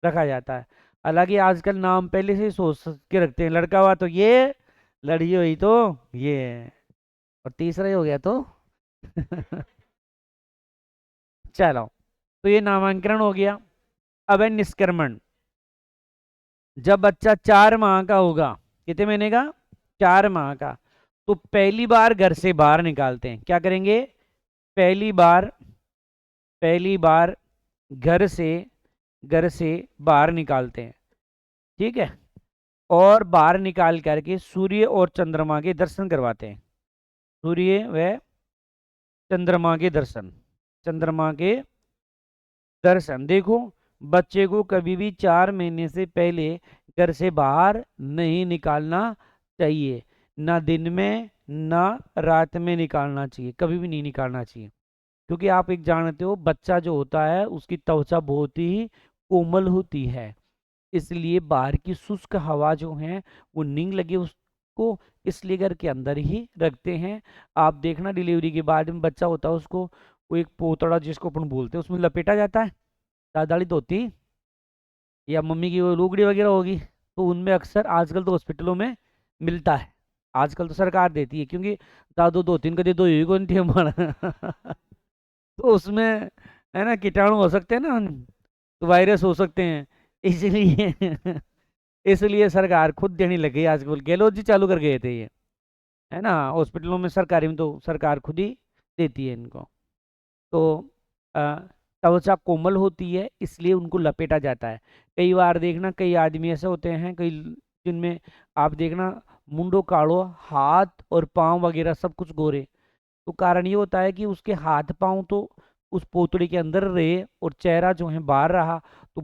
रखा जाता है। हालांकि आजकल नाम पहले से ही सोच के रखते हैं, लड़का हुआ तो ये, लड़की हुई तो ये, और तीसरा ही हो गया तो। चलो, तो ये नामांकन हो गया। अब है निष्क्रमण। जब बच्चा 4 माह का होगा, कितने महीने का, 4 माह का, तो पहली बार घर से बाहर निकालते हैं। क्या करेंगे, पहली बार, पहली बार घर से बाहर निकालते हैं। ठीक है। और बाहर निकाल करके सूर्य और चंद्रमा के दर्शन करवाते हैं। सूर्य व चंद्रमा के दर्शन, चंद्रमा के दर्शन। देखो, बच्चे को कभी भी 4 महीने से पहले घर से बाहर नहीं निकालना चाहिए, ना दिन में ना रात में निकालना चाहिए, कभी भी नहीं निकालना चाहिए। क्योंकि आप एक जानते हो, बच्चा जो होता है उसकी त्वचा बहुत ही कोमल होती है, इसलिए बाहर की शुष्क हवा जो है वो नहीं लगे उसको, इसलिए घर के अंदर ही रखते हैं। आप देखना, डिलीवरी के बाद में बच्चा होता है उसको वो एक पोतड़ा जिसको अपन बोलते हैं उसमें लपेटा जाता है, दादाली धोती या मम्मी की वो लुगड़ी वगैरह होगी, तो उनमें अक्सर आजकल तो हॉस्पिटलों में मिलता है। आजकल तो सरकार देती है, क्योंकि दादो 2-3 कदे दो ही कौन थी हमारा। तो उसमें है ना कीटाणु हो सकते हैं ना, तो वायरस हो सकते हैं, इसलिए इसलिए सरकार खुद देने लगी। आजकल गहलोत जी चालू कर गए थे ये। है ना। हॉस्पिटलों में सरकारी में तो सरकार खुद ही देती है इनको। तो अ, त्वचा कोमल होती है इसलिए उनको लपेटा जाता है। कई बार देखना कई आदमी ऐसे होते हैं कई जिनमें आप देखना मुंडो काढ़ो, हाथ और पांव वगैरह सब कुछ गोरे। तो कारण ये होता है कि उसके हाथ पांव तो उस पोतड़ी के अंदर रहे और चेहरा जो है बाहर रहा। तो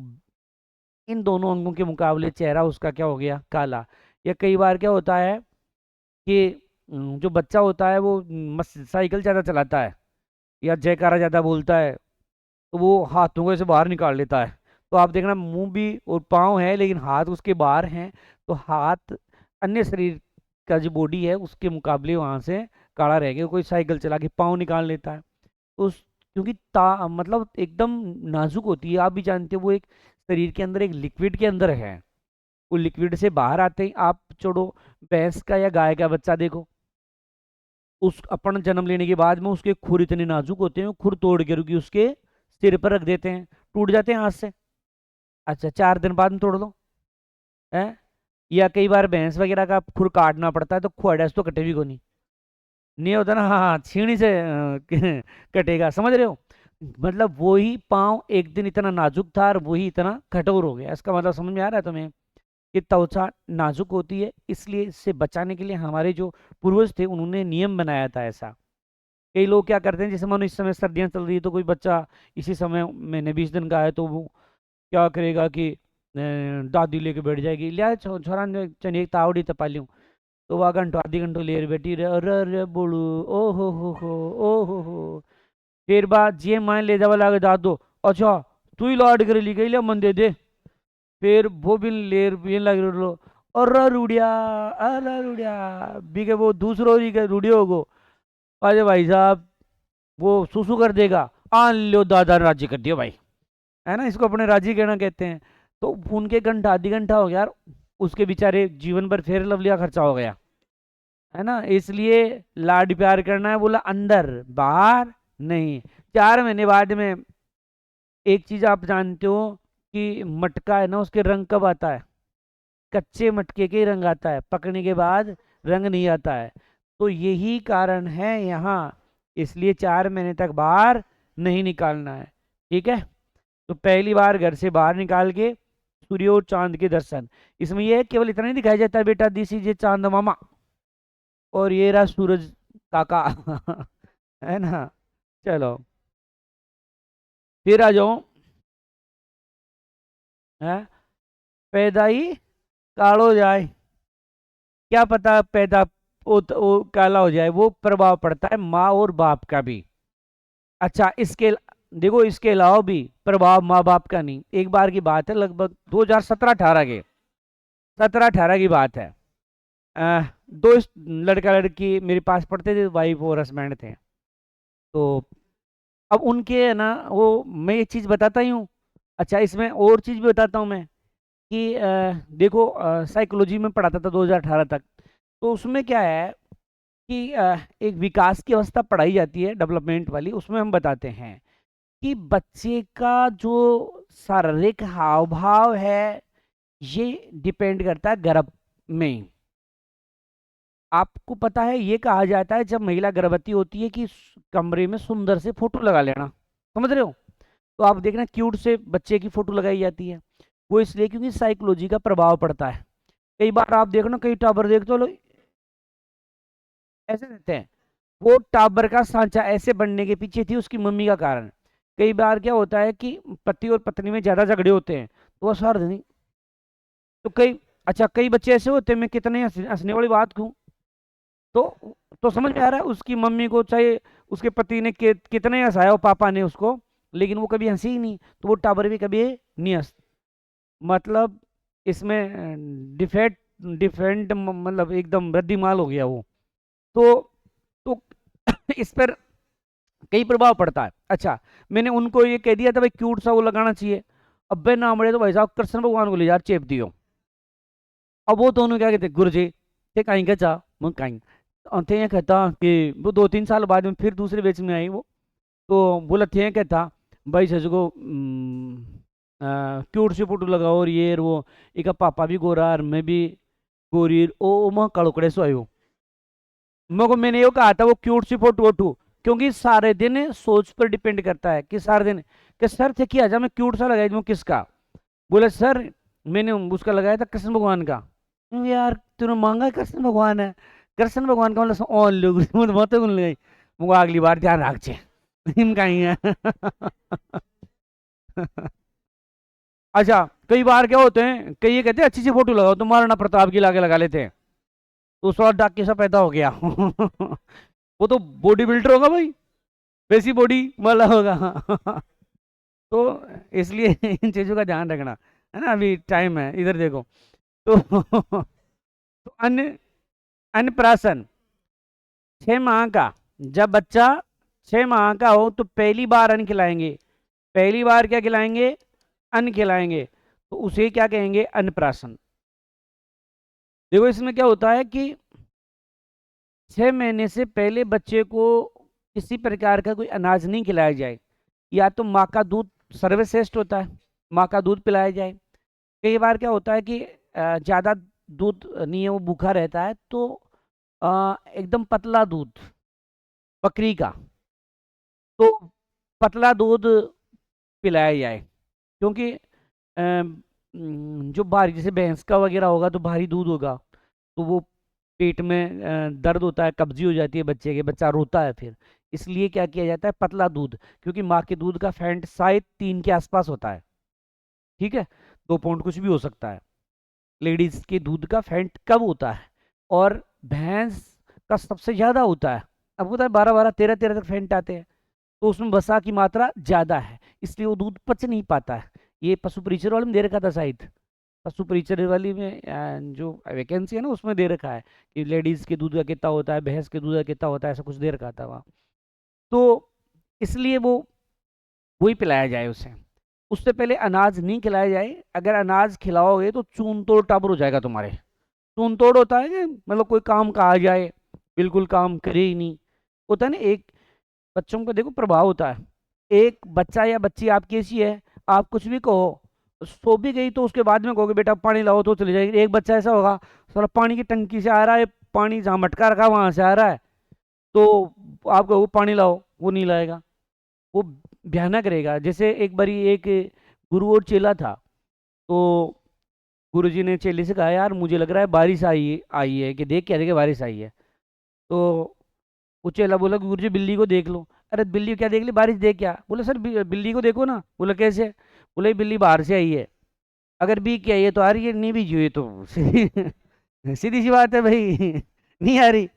इन दोनों अंगों के मुकाबले चेहरा उसका क्या हो गया, काला। या कई बार क्या होता है कि जो बच्चा होता है वो साइकिल ज़्यादा चलाता है या जयकारा ज़्यादा बोलता है, तो वो हाथों को ऐसे बाहर निकाल लेता है। तो आप देखना मुंह भी और पाँव है लेकिन हाथ उसके बाहर हैं। तो हाथ अन्य शरीर का जो बॉडी है उसके मुकाबले वहां से काला रह गया। कोई साइकिल चला के पाँव निकाल लेता है। तो उस क्योंकि मतलब एकदम नाजुक होती है, आप भी जानते हो वो एक शरीर के अंदर एक लिक्विड के अंदर है। वो लिक्विड से बाहर आते ही आप छोड़ो भैंस का या गाय का बच्चा देखो, उस अपन जन्म लेने के बाद में उसके खुर इतने नाजुक होते हैं, वो खुर तोड़ के रुकी उसके सिर पर रख देते हैं, टूट जाते हैं हाथ से। अच्छा 4 दिन बाद में तोड़ लो है। या कई बार भैंस वगैरह का खुर काटना पड़ता है तो खुआड़ा तो कटे भी को नहीं होता ना। हाँ हाँ छीनी से कटेगा, समझ रहे हो। मतलब वही पाँव एक दिन इतना नाजुक था और वही इतना कठोर हो गया। इसका मतलब समझ में आ रहा है तुम्हें कि त्वचा नाजुक होती है, इसलिए इससे बचाने के लिए हमारे जो पूर्वज थे उन्होंने नियम बनाया था ऐसा। कई लोग क्या करते हैं जैसे मानो इस समय सर्दियां चल रही है तो कोई बच्चा इसी समय महीने 20 दिन का है तो वो क्या करेगा कि दादी लेके बैठ जाएगी, लिया छोरा ने चने एक तावड़ी तपा लियो। तो वह घंटों आधी घंटों लेर बैठी रहे, अरे अरे बोलू, ओ हो ओ हो। फिर बाद जे माए ले जावा लागे दादो, अच्छा तू ही लाड कर ली गई ले मन दे दे। फिर वो भी लेर भी लग रो, अरे रुड़िया, अरे रुड़िया बीके वो दूसरो ही के रुड़ियो होगो। अरे भाई साहब वो सुसु कर देगा, आन लो दादा ने राजी कर दिया भाई, है ना। इसको अपने राजी कहना कहते हैं। तो उनके घंटा आधी घंटा हो गया यार, उसके बेचारे जीवन भर फेर लवलिया खर्चा हो गया, है ना। इसलिए लाड प्यार करना है, बोला अंदर बाहर नहीं। 4 महीने बाद में एक चीज आप जानते हो कि मटका है ना उसके रंग कब आता है, कच्चे मटके के ही रंग आता है, पकने के बाद रंग नहीं आता है। तो यही कारण है यहाँ, इसलिए 4 महीने तक बाहर नहीं निकालना है, ठीक है। तो पहली बार घर से बाहर निकाल के सूर्य और चांद के दर्शन। इसमें यह केवल इतना नहीं दिखाया जाता है बेटा दिस इज ए चांद मामा और ये रहा सूरज काका है ना। चलो फिर आ जाओ, है पैदा ही कालो जाए, क्या पता पैदा वो काला हो जाए, वो प्रभाव पड़ता है माँ और बाप का भी। अच्छा इसके देखो इसके अलावा भी प्रभाव माँ बाप का नहीं। एक बार की बात है लगभग 2017-18 के, 17-18 की बात है। दो लड़का लड़की मेरे पास पढ़ते थे, वाइफ और हस्बैंड थे। तो अब उनके है ना वो मैं एक चीज बताता ही हूँ। अच्छा इसमें और चीज भी बताता हूँ मैं कि देखो साइकोलॉजी में पढ़ाता था 2018 तक। तो उसमें क्या है कि एक विकास की अवस्था पढ़ाई जाती है डेवलपमेंट वाली, उसमें हम बताते हैं कि बच्चे का जो शारीरिक हाव भाव है ये डिपेंड करता है गर्भ में। आपको पता है ये कहा जाता है जब महिला गर्भवती होती है कि कमरे में सुंदर से फोटो लगा लेना, समझ रहे हो। तो आप देखना क्यूट से बच्चे की फोटो लगाई जाती है, वो इसलिए क्योंकि साइकोलॉजी का प्रभाव पड़ता है। कई बार आप देखो ना कई टावर देखते हो लोग ऐसे रहते हैं, वो टाबर का सांचा ऐसे बनने के पीछे थी उसकी मम्मी का कारण। कई बार क्या होता है कि पति और पत्नी में ज्यादा झगड़े होते हैं तो वो सार नहीं। तो कई अच्छा कई बच्चे ऐसे होते हैं, मैं कितने हंसने वाली बात कहूँ तो समझ में आ रहा है उसकी मम्मी को, चाहे उसके पति ने कितने हंसाया हो पापा ने उसको, लेकिन वो कभी हंसी ही नहीं, तो वो टाबर भी कभी नहीं हंस। मतलब इसमें डिफेक्ट डिफरेंट मतलब एकदम रद्दी माल हो गया वो। तो तो इस पर कई प्रभाव पड़ता है। अच्छा मैंने उनको ये कह दिया था भाई क्यूट सा वो लगाना चाहिए। अब बे ना मरे तो भाई साहब कृष्ण भगवान को ले जा चेप दियो। अब वो दोनों क्या कहते गुरु जी ते कहीं का चा मैं कहीं थे ये कहता कि वो 2-3 साल बाद में फिर दूसरे बेच में आई वो। तो बोला थे कहता भाई सच को क्यूट सी फोटो लगाओ और ये और वो एक पापा भी गोरा और मैं भी गोरी ओ माँ कड़ोकड़े सो आयो। मैंने ये कहा था वो क्यूट सी फोटो वोटू, क्योंकि सारे दिन सोच पर डिपेंड करता है कि सारे दिन कि सर थे किया जा मैं क्यूट सा लगाई दूँ किसका, बोले सर मैंने उसका लगाया था कृष्ण भगवान का। यार तूने मांगा कृष्ण भगवान है, कृष्ण भगवान का मतलब ऑन लोग बहुत लगाई, मुझे अगली बार ध्यान रख छे इनका ही है अच्छा कई बार क्या होते हैं, कई ये कहते हैं अच्छी सी फोटो लगाओ, तो महाराणा प्रताप की लाके लगा लेते हैं, तो उस वक्त डाक कैसा पैदा हो गया वो तो बॉडी बिल्डर होगा भाई, वैसी बॉडी वाला होगा तो इसलिए इन चीजों का ध्यान रखना है ना। अभी टाइम है, इधर देखो तो, तो अन्नप्राशन 6 माह का, जब बच्चा 6 माह का हो तो पहली बार अन्न खिलाएंगे, पहली बार क्या खिलाएंगे, अन्न खिलाएंगे, तो उसे क्या कहेंगे, अन्नप्राशन। देखो इसमें क्या होता है कि 6 महीने से पहले बच्चे को किसी प्रकार का कोई अनाज नहीं खिलाया जाए, या तो माँ का दूध सर्वश्रेष्ठ होता है, माँ का दूध पिलाया जाए। कई बार क्या होता है कि ज़्यादा दूध नहीं है, वो भूखा रहता है, तो एकदम पतला दूध बकरी का, तो पतला दूध पिलाया जाए, क्योंकि जो भारी जैसे भैंस का वगैरह होगा तो भारी दूध होगा, तो वो पेट में दर्द होता है, कब्जी हो जाती है बच्चे के, बच्चा रोता है फिर, इसलिए क्या किया जाता है, पतला दूध, क्योंकि माँ के दूध का फैट शायद 3 के आसपास होता है, ठीक है, 2 पॉइंट कुछ भी हो सकता है। लेडीज के दूध का फैट कब होता है, और भैंस का सबसे ज्यादा होता है, अब होता है 12-12 13-13 तक फैट आते हैं, तो उसमें वसा की मात्रा ज्यादा है, इसलिए वो दूध पच नहीं पाता है। ये पशु परिचर वाले में दे रखा था शायद, पशु परिचर वाली में जो वैकेंसी है ना उसमें दे रखा है कि लेडीज के दूध का कितना होता है, भैंस के दूध का कितना होता है, ऐसा कुछ दे रखा था वहाँ, तो इसलिए वो वही पिलाया जाए उसे, उससे पहले अनाज नहीं खिलाया जाए। अगर अनाज खिलाओगे तो चून तोड़ टाबर हो जाएगा तुम्हारे, चून तोड़ होता है कि मतलब कोई काम का आ जाए बिल्कुल काम करे ही नहीं, होता है ना, एक बच्चों का देखो प्रभाव होता है, एक बच्चा या बच्ची आपकी ऐसी है, आप कुछ भी कहो, सो भी गई तो उसके बाद में कहोगे बेटा पानी लाओ तो चली जाएगी। एक बच्चा ऐसा होगा सारा पानी की टंकी से आ रहा है, पानी जहाँ मटका रखा वहां से आ रहा है, तो आप कहो पानी लाओ, वो नहीं लाएगा, वो भयानक रहेगा। जैसे एक बारी एक गुरु और चेला था, तो गुरुजी ने चेले से कहा यार मुझे लग रहा है बारिश आई है कि देख क्या देखे बारिश आई है, तो वो चेला बोला गुरुजी बिल्ली को देख लो। अरे बिल्ली क्या देख ली, बारिश देख क्या, बोले सर बिल्ली को देखो ना, बोला कैसे, बोले बिल्ली बाहर से आई है, अगर बीक के आई है तो आ रही है, नहीं बीजी हुई तो सीधी सी बात है भाई नहीं आ रही।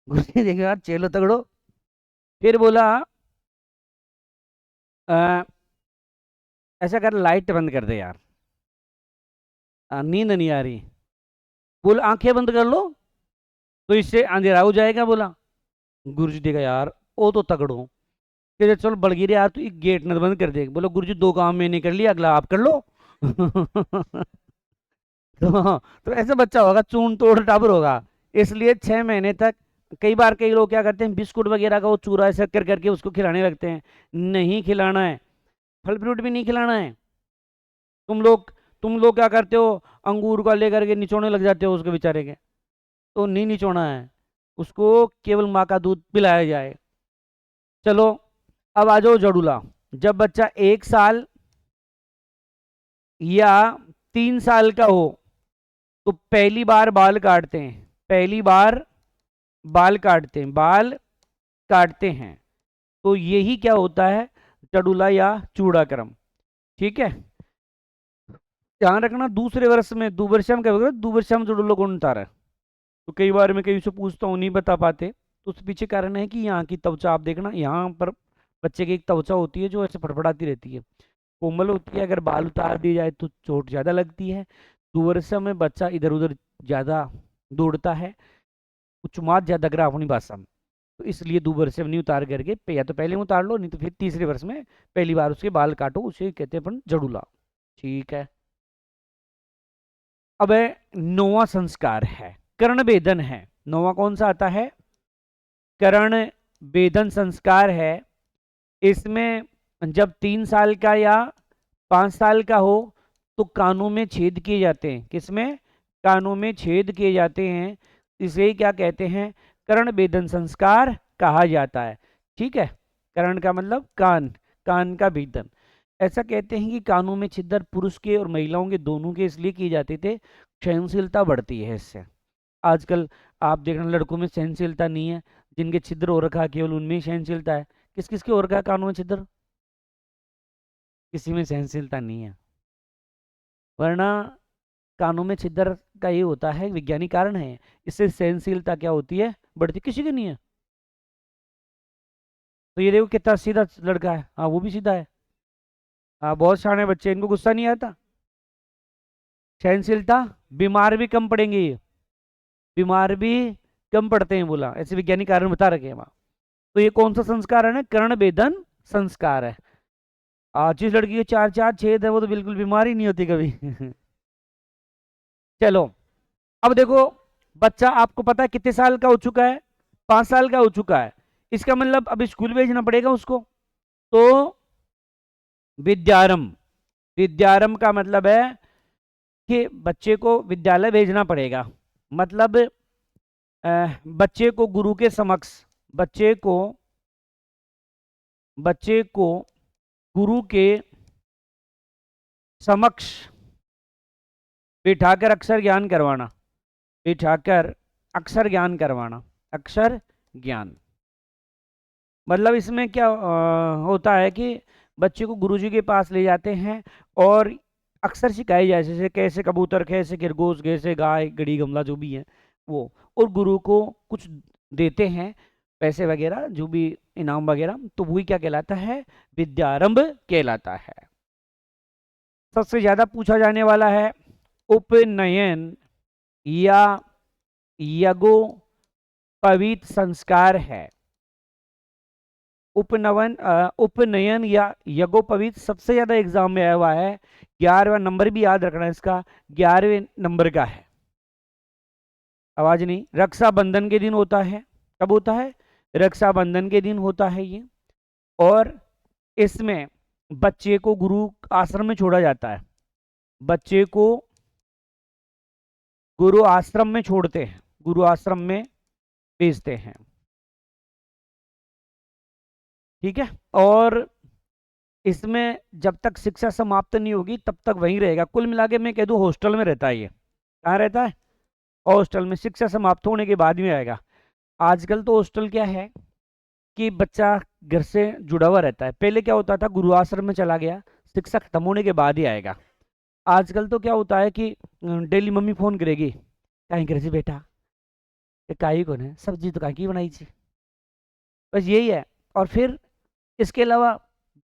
गुरुजी देखे यार चेलो तगड़ो, फिर बोला "अ, ऐसा कर लाइट बंद कर दे यार, नींद नहीं आ रही, बोल आंखें बंद कर लो तो इससे अंधेरा हो जाएगा। बोला गुरुजी देखा यार वो तो तगड़ो, कहते चल बड़गिरे यार तू एक गेट न बंद कर दे, बोलो गुरुजी 2 काम मैंने कर लिया, अगला आप कर लो तो ऐसे बच्चा होगा चून तोड़ टाबर होगा, इसलिए 6 महीने तक। कई बार कई लोग क्या करते हैं बिस्कुट वगैरह का वो चूरा ऐसा करके उसको खिलाने लगते हैं, नहीं खिलाना है, फल फ्रूट भी नहीं खिलाना है। तुम लोग क्या करते हो, अंगूर का लेकर के निचोड़ने लग जाते हो उसके बेचारे के, तो नहीं निचोड़ना है, उसको केवल माँ का दूध पिलाया जाए। चलो अब आ जाओ जड़ूला, जब बच्चा 1 साल या 3 साल का हो तो पहली बार बाल काटते हैं, पहली बार बाल काटते हैं, बाल काटते हैं, तो यही क्या होता है, जड़ूला या चूड़ाक्रम, ठीक है। ध्यान रखना दूसरे वर्ष में दुवर्षम क्या होगा, दुवर्षम जड़ूला कौन उतारा है, तो कई बार मैं कहीं से पूछता हूँ नहीं बता पाते, तो उसके पीछे कारण है कि यहाँ की त्वचा आप देखना, यहाँ पर बच्चे की एक त्वचा होती है जो ऐसे फड़फड़ाती रहती है, कोमल होती है, अगर बाल उतार दिए जाए तो चोट ज़्यादा लगती है। दुवर्षा में बच्चा इधर उधर ज़्यादा दौड़ता है, उच्मात ज़्यादा करा अपनी भाषा में, तो इसलिए दुवर्षा में नहीं उतार करके या तो पहले में उतार लो, नहीं तो फिर तीसरे वर्ष में पहली बार उसके बाल काटो, उसे कहते हैं अपन जड़ूला, ठीक है। अब है 9वां संस्कार है कर्ण भेदन है, 9वां कौन सा आता है, कर्ण भेदन संस्कार है। इसमें जब 3 साल का या 5 साल का हो तो कानों में छेद किए जाते हैं, किसमें, कानों में छेद किए जाते हैं, इसे क्या कहते हैं, कर्ण भेदन संस्कार कहा जाता है। ठीक है, कर्ण का मतलब कान, कान का भेदन। ऐसा कहते हैं कि कानों में छिद्र पुरुष के और महिलाओं के दोनों के इसलिए किए जाते थे, सहनशीलता बढ़ती है इससे। आजकल आप देखना लड़कों में सहनशीलता नहीं है, जिनके छिद्र हो रखा है केवल उनमें ही सहनशीलता है। किस किस के हो रखा है कानों में छिद्र? किसी में सहनशीलता नहीं है। वरना कानों में छिद्र का ये होता है, वैज्ञानिक कारण है, इससे सहनशीलता क्या होती है, बढ़ती। किसी की नहीं है। तो ये देखो कितना सीधा लड़का है, हाँ वो भी सीधा है। हाँ बहुत शाणे बच्चे, इनको गुस्सा नहीं आता। सहनशीलता, बीमार भी कम पड़ेंगे ये, बीमार भी कम पड़ते हैं बोला, ऐसे वैज्ञानिक कारण बता रखे हैं वहां। तो ये कौन सा संस्कार है ना, कर्ण भेदन संस्कार है। जिस लड़की के चार चार छेद है वो तो बिल्कुल बीमार ही नहीं होती कभी। चलो अब देखो, बच्चा आपको पता है कितने साल का हो चुका है, 5 साल का हो चुका है। इसका मतलब अब स्कूल भेजना पड़ेगा उसको। तो विद्यारंभ, विद्यारंभ का मतलब है कि बच्चे को विद्यालय भेजना पड़ेगा। मतलब बच्चे को गुरु के समक्ष, बच्चे को गुरु के समक्ष बिठाकर अक्षर ज्ञान करवाना, बिठाकर अक्षर ज्ञान करवाना, अक्षर ज्ञान। मतलब इसमें क्या होता है कि बच्चे को गुरुजी के पास ले जाते हैं और अक्षर सिखाए जाए, जैसे कैसे कबूतर, कैसे खरगोश, कैसे गाय, गड़ी, गमला जो भी है वो। और गुरु को कुछ देते हैं पैसे वगैरह, जो भी इनाम वगैरह, तो वही क्या कहलाता है, विद्यारंभ कहलाता है। सबसे ज्यादा पूछा जाने वाला है उपनयन या यज्ञोपवीत संस्कार है। उपनयन या यज्ञोपवीत सबसे ज्यादा एग्जाम में आया हुआ है। 11वां नंबर भी याद रखना है इसका, 11वें नंबर का है। आवाज नहीं, रक्षाबंधन के दिन होता है। कब होता है? रक्षाबंधन के दिन होता है ये। और इसमें बच्चे को गुरु आश्रम में छोड़ा जाता है, बच्चे को गुरु आश्रम में छोड़ते हैं, गुरु आश्रम में भेजते हैं। ठीक है, और इसमें जब तक शिक्षा समाप्त नहीं होगी तब तक वहीं रहेगा। कुल मिला के मैं कह दूं हॉस्टल में रहता है ये। कहाँ रहता है? हॉस्टल में। शिक्षा समाप्त होने के बाद में आएगा। आजकल तो हॉस्टल क्या है कि बच्चा घर से जुड़ा हुआ रहता है। पहले क्या होता था, गुरु आश्रम में चला गया, शिक्षा खत्म होने के बाद ही आएगा। आजकल तो क्या होता है कि डेली मम्मी फोन करेगी, कहीं करे बेटा, काई कौन है, सब्जी तो कहीं की बनाई थी, बस यही है। और फिर इसके अलावा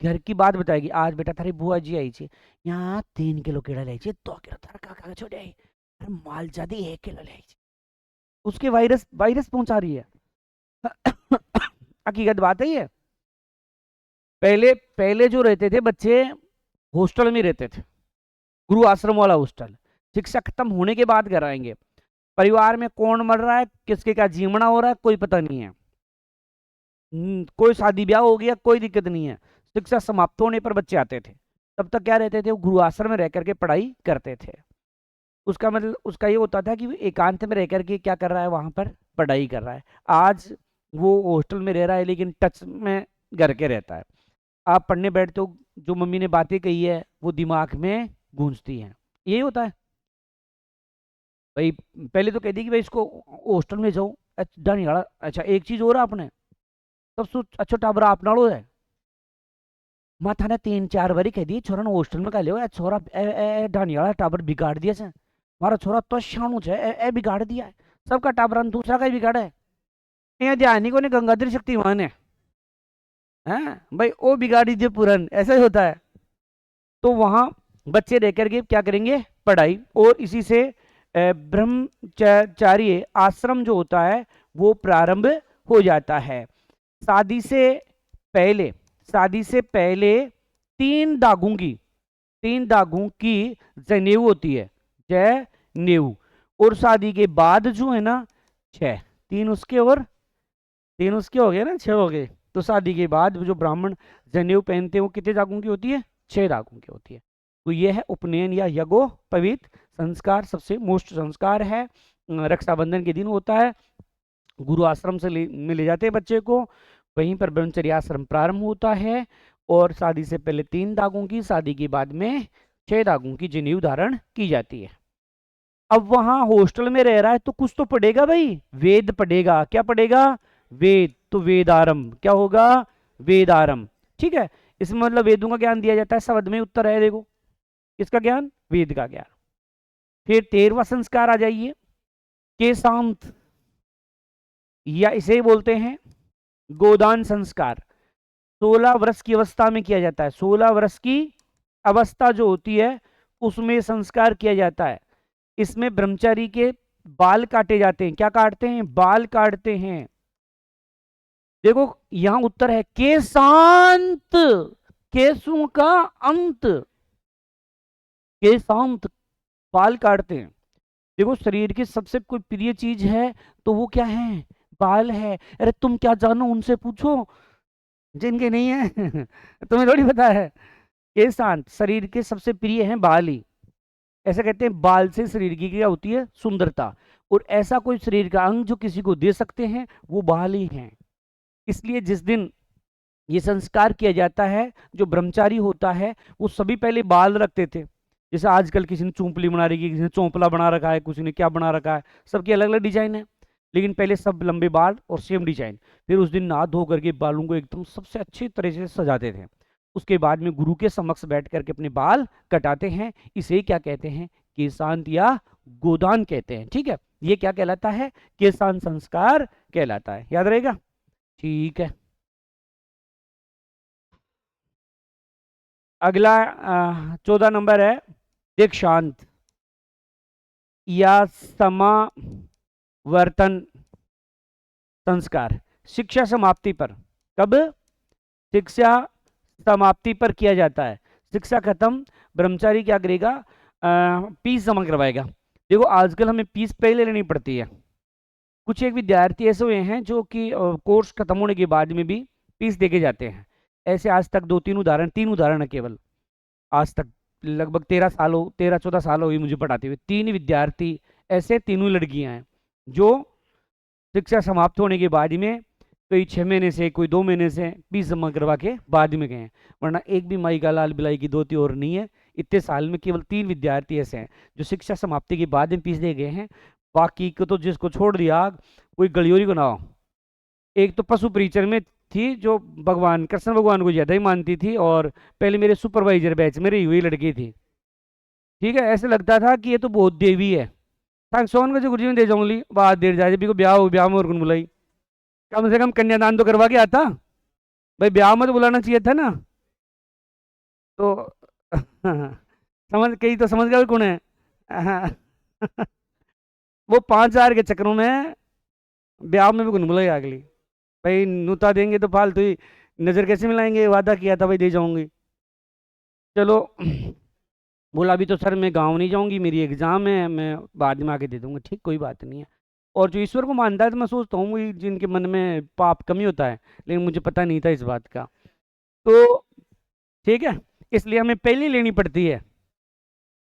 घर की बात बताएगी, आज बेटा थारी बुआ जी आई थी, यहाँ 3 किलो केड़ा लाई थी, 2 किलो थारा काका छोड़े आई, अरे माल जादी 1 किलो लाई थी। उसके वायरस वायरस पहुंचा रही है। हकीकत बात है ये। पहले पहले जो रहते थे बच्चे हॉस्टल में रहते थे, गुरु आश्रम वाला हॉस्टल। शिक्षा खत्म होने के बाद घर आएंगे। परिवार में कौन मर रहा है, किसके क्या जीवना हो रहा है, कोई पता नहीं है। कोई शादी ब्याह हो गया, कोई दिक्कत नहीं है। शिक्षा समाप्त होने पर बच्चे आते थे, तब तक क्या रहते थे, वो गुरु आश्रम में रह करके पढ़ाई करते थे। उसका मतलब उसका ये होता था कि वो एकांत में रह करके क्या कर रहा है, वहां पर पढ़ाई कर रहा है। आज वो हॉस्टल में रह रहा है लेकिन टच में घर के रहता है। आप पढ़ने बैठते हो, जो मम्मी ने बातें कही है वो दिमाग में गूंजती हैं। यही होता है भाई। पहले तो कह दी कि भाई इसको हॉस्टल में जाओ, अच्छा नहीं। अच्छा एक चीज और आपने तब सोच, अच्छा टाबरा आप नाड़ो है, मैं थाने 3-4 बारी कह दी छोरा हॉस्टल में का लियो, छोरा डानियाला टाबर बिगाड़ दिया से, मारा छोरा तो शाणु है, ए बिगाड़ दिया है। सबका टाबरा दूसरा का ही बिगाड़ा है। यहाँ ध्यान को ने गंगाधर शक्तिमान है, हैं भाई वो बिगाड़ी दिए पुरन, ऐसा ही होता है। तो वहां बच्चे रह करके क्या करेंगे, पढ़ाई। और इसी से ब्रह्मचार्य आश्रम जो होता है वो प्रारंभ हो जाता है। शादी से पहले, शादी से पहले 3 दागों की जनेऊ होती है, जनेऊ। और शादी के बाद जो है ना 6, 3 उसके और 3 उसके हो गए ना, 6 हो गए। तो शादी के बाद जो ब्राह्मण जनेऊ पहनते हैं वो कितने दागों की होती है, 6 दागों की होती है। तो यह है उपनयन या यज्ञोपवीत संस्कार, सबसे मोस्ट संस्कार है। रक्षाबंधन के दिन होता है। गुरु आश्रम से में ले जाते हैं बच्चे को, वहीं पर ब्रह्मचर्य आश्रम प्रारंभ होता है और शादी से पहले 3 दागों की, शादी के बाद में 6 दागों की जनेऊ धारण की जाती है। अब वहां हॉस्टल में रह रहा है तो कुछ तो पढ़ेगा भाई, वेद पढ़ेगा। क्या पढ़ेगा? वेद। तो वेदारंभ क्या होगा? वेदारंभ। ठीक है, इसमें मतलब वेदों का ज्ञान दिया जाता है, शब्द में उत्तर है देखो, किसका ज्ञान? वेद का ज्ञान। फिर 13वां संस्कार आ जाइए, केशांत, या इसे बोलते हैं गोदान संस्कार। 16 वर्ष की अवस्था में किया जाता है। 16 वर्ष की अवस्था जो होती है उसमें संस्कार किया जाता है। इसमें ब्रह्मचारी के बाल काटे जाते हैं। क्या काटते हैं? बाल काटते हैं। देखो यहां उत्तर है केशांत, केशों का अंत, केशांत, बाल काटते हैं। देखो शरीर की सबसे कोई प्रिय चीज है तो वो क्या है? बाल है। अरे तुम क्या जानो, उनसे पूछो जिनके नहीं है तुम्हें थोड़ी पता है। केशांत, शरीर के सबसे प्रिय हैं बाल ही। ऐसा कहते हैं बाल से शरीर की क्या होती है? सुंदरता। और ऐसा कोई शरीर का अंग जो किसी को दे सकते हैं वो बाल ही हैं। इसलिए जिस दिन ये संस्कार किया जाता है, जो ब्रह्मचारी होता है वो सभी पहले बाल रखते थे। जैसे आजकल किसी ने चूंपली बना रखी है, किसी ने चौंपला बना रखा है, किसी ने क्या बना रखा है, सबकी अलग अलग डिजाइन है। लेकिन पहले सब लंबे बाल और सेम डिजाइन। फिर उस दिन नहा धो करके बालों को एकदम सबसे अच्छी तरह से सजाते थे। उसके बाद में गुरु के समक्ष बैठ करके अपने बाल कटाते हैं। इसे क्या कहते हैं? केशांत या गोदान कहते हैं। ठीक है, ये क्या कहलाता है? केशांत संस्कार कहलाता है। याद रहेगा? ठीक है। अगला 14 नंबर है दीक्षांत या समावर्तन संस्कार। शिक्षा समाप्ति पर। कब? शिक्षा समाप्ति पर किया जाता है। शिक्षा खत्म, ब्रह्मचारी क्या करेगा? फीस जमा करवाएगा। देखो आजकल हमें फीस पहले लेनी पड़ती है। कुछ एक विद्यार्थी ऐसे हुए हैं जो कि कोर्स खत्म होने के बाद में भी फीस देके जाते हैं। ऐसे आज तक 3 उदाहरण है केवल। आज तक लगभग 13-14 साल हो गई मुझे पढ़ाते हुए। 3 विद्यार्थी ऐसे, तीनों लड़कियां हैं जो शिक्षा समाप्त होने के बाद में कोई 6 महीने से, कोई 2 महीने से फीस जमा करवा के बाद में गए हैं। वरना एक भी माई का लाल बिलाई की दोती और नहीं है। इतने साल में केवल 3 विद्यार्थी ऐसे हैं जो शिक्षा समाप्ति के बाद में फीस दे गए हैं। बाकी को तो जिसको छोड़ दिया, कोई गलियोरी को ना हो। एक तो पशु परिचर में थी जो भगवान कृष्ण भगवान को ज्यादा ही मानती थी, और पहले मेरे सुपरवाइजर बैच में रही हुई लड़की थी। ठीक है, ऐसे लगता था कि ये तो बहुत देवी है। सोन का जो गुरु जी में दे जाऊंगी बात देर जाए, जब को ब्याह हो, ब्याह में और कौन बुलाई? कम से कम कन्यादान तो करवा के आता भाई, ब्याह में तो बुलाना चाहिए था ना। तो समझ कई तो समझ गए कौन है। वो 5,000 के चक्करों में ब्याह में भी कौन बुलाई अगली। भाई नुता देंगे तो फालतू ही नजर कैसे मिलाएंगे? वादा किया था भाई दे जाऊंगी। चलो बोला अभी तो सर मैं गांव नहीं जाऊंगी, मेरी एग्जाम है, मैं बाद में आके दे दूंगा। ठीक, कोई बात नहीं है। और जो ईश्वर को मानता है तो मैं सोचता हूँ वही जिनके मन में पाप कमी होता है, लेकिन मुझे पता नहीं था इस बात का। तो ठीक है, इसलिए हमें पहले लेनी पड़ती है।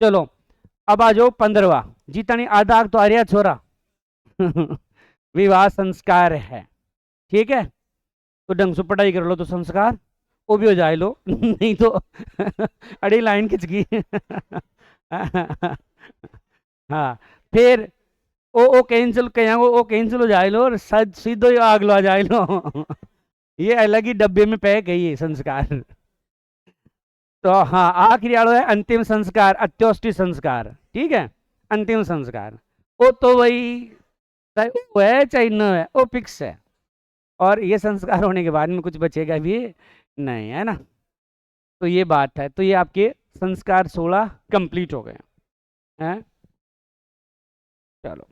चलो अब आ जाओ 15वां। जीता नहीं आधा आग तो आ रहा छोरा। विवाह संस्कार है। ठीक है, तो ढंग से पढ़ाई कर लो तो संस्कार वो भी हो जाए लो। नहीं तो अड़ी लाइन खिंच गई। हाँ, फिर ओ कैंसिल कहेंगे, ओ कैंसिल हो जाए लो और सीधो ही आग लो आ जाए लो। ये अलग ही डब्बे में पैक है ये संस्कार। तो हाँ, आखिरी आड़ो है अंतिम संस्कार, अंत्योष्टि संस्कार। ठीक है, अंतिम संस्कार वो तो वही चाहे वो है चाहे न है, वो फिक्स है। और ये संस्कार होने के बाद में कुछ बचेगा भी नहीं, है ना। तो ये बात है। तो ये आपके संस्कार 16 कंप्लीट हो गए हैं। चलो।